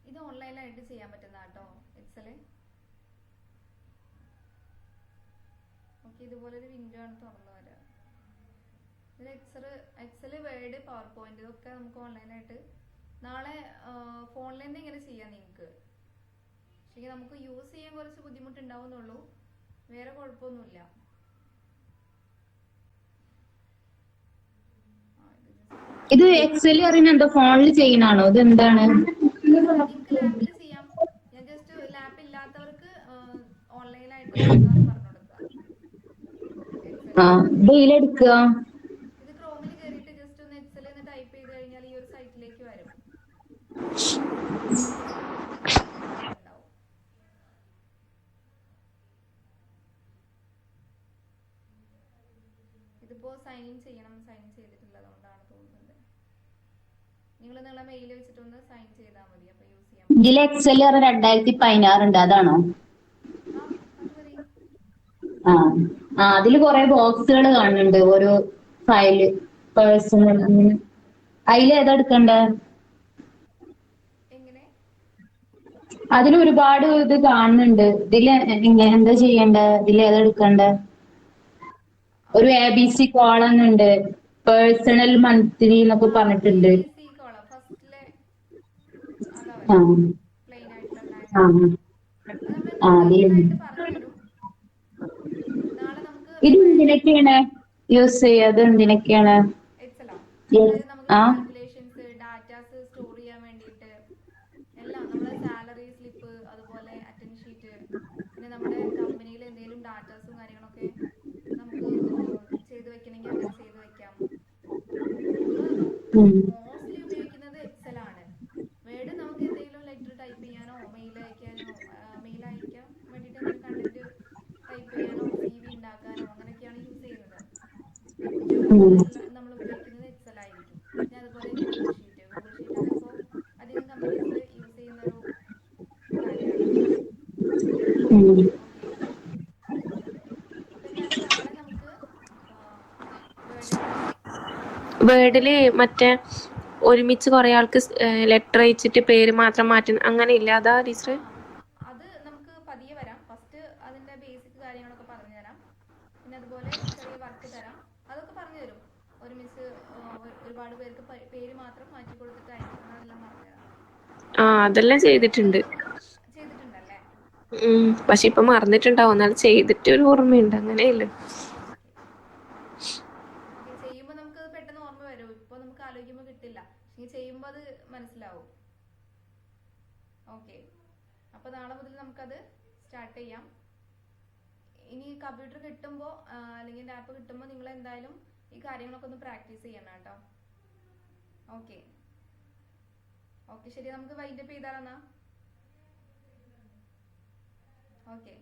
ഇത് ഓൺലൈനായിട്ട് ചെയ്യാൻ പറ്റുന്ന കേട്ടോ എക്സല്. ഓക്കെ, ഇതുപോലൊരു വിൻഡോ ആണ് തുറന്നു വരിക. ഇതിൽ എക്സല് വേർഡ് പവർ പോയിന്റ് ഇതൊക്കെ നമുക്ക് ഓൺലൈനായിട്ട് നാളെ ഫോണിൽ തന്നെ ഇങ്ങനെ ചെയ്യാം നിങ്ങൾക്ക്. പക്ഷേ നമുക്ക് യൂസ് ചെയ്യാൻ കുറച്ച് ബുദ്ധിമുട്ടുണ്ടാവുന്നുള്ളൂ, വേറെ കുഴപ്പമൊന്നുമില്ല.
ഇത് എക്സൽ അറിയുന്ന എന്താ ഫോണിൽ ചെയ്യുന്നാണോ? ഇത് എന്താണ്?
നിങ്ങൾക്ക് ലാപ്പിൽ ചെയ്യാം. ഞാൻ ജസ്റ്റ് ലാപ്പ് ഇല്ലാത്തവർക്ക് ഓൺലൈനായിട്ട് പറഞ്ഞു കൊടുക്കുക.
എടുക്കുക.
ഇത് ക്രോമിൽ കയറിയിട്ട് ജസ്റ്റ് ഒന്ന് എക്സൽ എന്ന് ടൈപ്പ് ചെയ്ത് കഴിഞ്ഞാൽ ഈ ഒരു സൈറ്റിലേക്ക് വരും. ഇതിപ്പോ സൈൻ ഇൻ ചെയ്യണം, സൈൻ ഇൻ ചെയ്തിട്ടുള്ളതുകൊണ്ടാണ് തോന്നുന്നത്. നിങ്ങൾ നിങ്ങളെ മെയിൽ വെച്ചിട്ടൊന്ന് സൈൻ ചെയ്താൽ മതി, അപ്പൊ യൂസ് ചെയ്യാം.
ഇതിൽ എക്സൽ 2016 ഉണ്ട്, അതാണോ?
അത് മതി.
അതില് കുറെ ബോക്സുകൾ കാണുന്നുണ്ട്, ഓരോ ഫയല് പേഴ്സണൽ അങ്ങനെ. അതിൽ ഏതാ എടുക്കണ്ടേ?
എങ്ങനെ?
അതിൽ ഒരുപാട് ഇത് കാണുന്നുണ്ട്. ഇതില് എന്താ ചെയ്യണ്ടേ? ഇതിൽ ഏതാ എടുക്കണ്ടേ? ഒരു ABC കോളം ഉണ്ട്, പേഴ്സണൽ മന്ത്ലി എന്നൊക്കെ പറഞ്ഞിട്ടുണ്ട്.
ഫസ്റ്റിലെ പ്ലെയിൻ ആയിട്ടുള്ള പറഞ്ഞുതരും. നാളെ നമുക്ക്
ഇത് എന്തിനൊക്കെയാണ് യൂസ് ചെയ്യാത്? എന്തിനൊക്കെയാണ്?
എക്സലോ? നമുക്ക് കാൽക്കുലേഷൻസ്, ഡാറ്റാസ് സ്റ്റോർ ചെയ്യാൻ വേണ്ടിയിട്ട് എല്ലാം. നമ്മുടെ സാലറി സ്ലിപ്പ്, അതുപോലെ അറ്റൻഡ് ഷീറ്റ്, പിന്നെ നമ്മുടെ കമ്പനിയിൽ എന്തെങ്കിലും ഡാറ്റാസും കാര്യങ്ങളൊക്കെ മോസ്റ്റ്ലി ഉപയോഗിക്കുന്നത് എക്സൽ ആണ്. വേർഡ് നമുക്ക് എന്തെങ്കിലും ലെറ്റർ ടൈപ്പ് ചെയ്യാനോ മെയിൽ അയക്കാൻ വേണ്ടിയിട്ട് എന്തെങ്കിലും കണ്ടന്റ് ടൈപ്പ് ചെയ്യാനോ CV ഉണ്ടാക്കാനോ അങ്ങനെയൊക്കെയാണ് യൂസ് ചെയ്യുന്നത്. ഏറ്റവും കൂടുതൽ നമ്മൾ ഉപയോഗിക്കുന്നത് എക്സൽ ആയിരിക്കും. പിന്നെ അതുപോലെ ഗൂഗിൾ ഷീറ്റാണ് ഇപ്പോൾ അധികം കമ്പനീസിൽ യൂസ് ചെയ്യുന്ന ഒരു കാര്യമാണ്. ഓക്കെ, അപ്പൊ എന്തായാലും നാളെ നമുക്ക് വേർഡ് എടുക്കാം.
വേർഡില് മറ്റേ ഒരുമിച്ച് കുറെ ആൾക്ക് ലെറ്റർ അയച്ചിട്ട് പേര് മാത്രം മാറ്റുന്ന അങ്ങനെ ഇല്ല, അതാ ടീച്ചർ?
അത് നമുക്ക് പതിയെ വരാം. ഫസ്റ്റ് അതിന്റെ ബേസിക് കാര്യങ്ങളൊക്കെ പറഞ്ഞു തരാം. പിന്നെ അതുപോലെ ചെറിയ വർക്ക് തരാം, അതൊക്കെ പറഞ്ഞു തരും. ഒരുമിച്ച് ഒരുപാട് പേർക്ക് പേര് മാത്രം മാറ്റി കൊടുത്തിട്ട് അയക്കണം, അതെല്ലാം പറഞ്ഞുതരാം.
അതെല്ലാം ചെയ്തിട്ടുണ്ട്.
ചെയ്തിട്ടുണ്ടല്ലേ?
പക്ഷെ ഇപ്പൊ മറന്നിട്ടുണ്ടാവും, എന്നാലും ചെയ്തിട്ട് ഒരു ഓർമ്മയുണ്ട്, അങ്ങനെയല്ലേ.
ഓക്കെ, ചെയ്യുമ്പോൾ നമുക്ക് പെട്ടെന്ന് ഓർമ്മ വരും. ഇപ്പൊ നമുക്ക് ആലോചിക്കുമ്പോൾ കിട്ടില്ല, പക്ഷെ ചെയ്യുമ്പോൾ അത് മനസ്സിലാവും. ഓക്കെ, അപ്പൊ നാളെ മുതൽ നമുക്കത് സ്റ്റാർട്ട് ചെയ്യാം. ഇനി കമ്പ്യൂട്ടർ കിട്ടുമ്പോൾ അല്ലെങ്കിൽ ലാപ്പ് കിട്ടുമ്പോൾ നിങ്ങൾ എന്തായാലും ഈ കാര്യങ്ങളൊക്കെ ഒന്ന് പ്രാക്ടീസ് ചെയ്യണം കേട്ടോ. ഓക്കെ ഓക്കെ, ശരി, നമുക്ക് വൈൻഡപ്പ് ചെയ്താലെന്നാ. ഓക്കെ.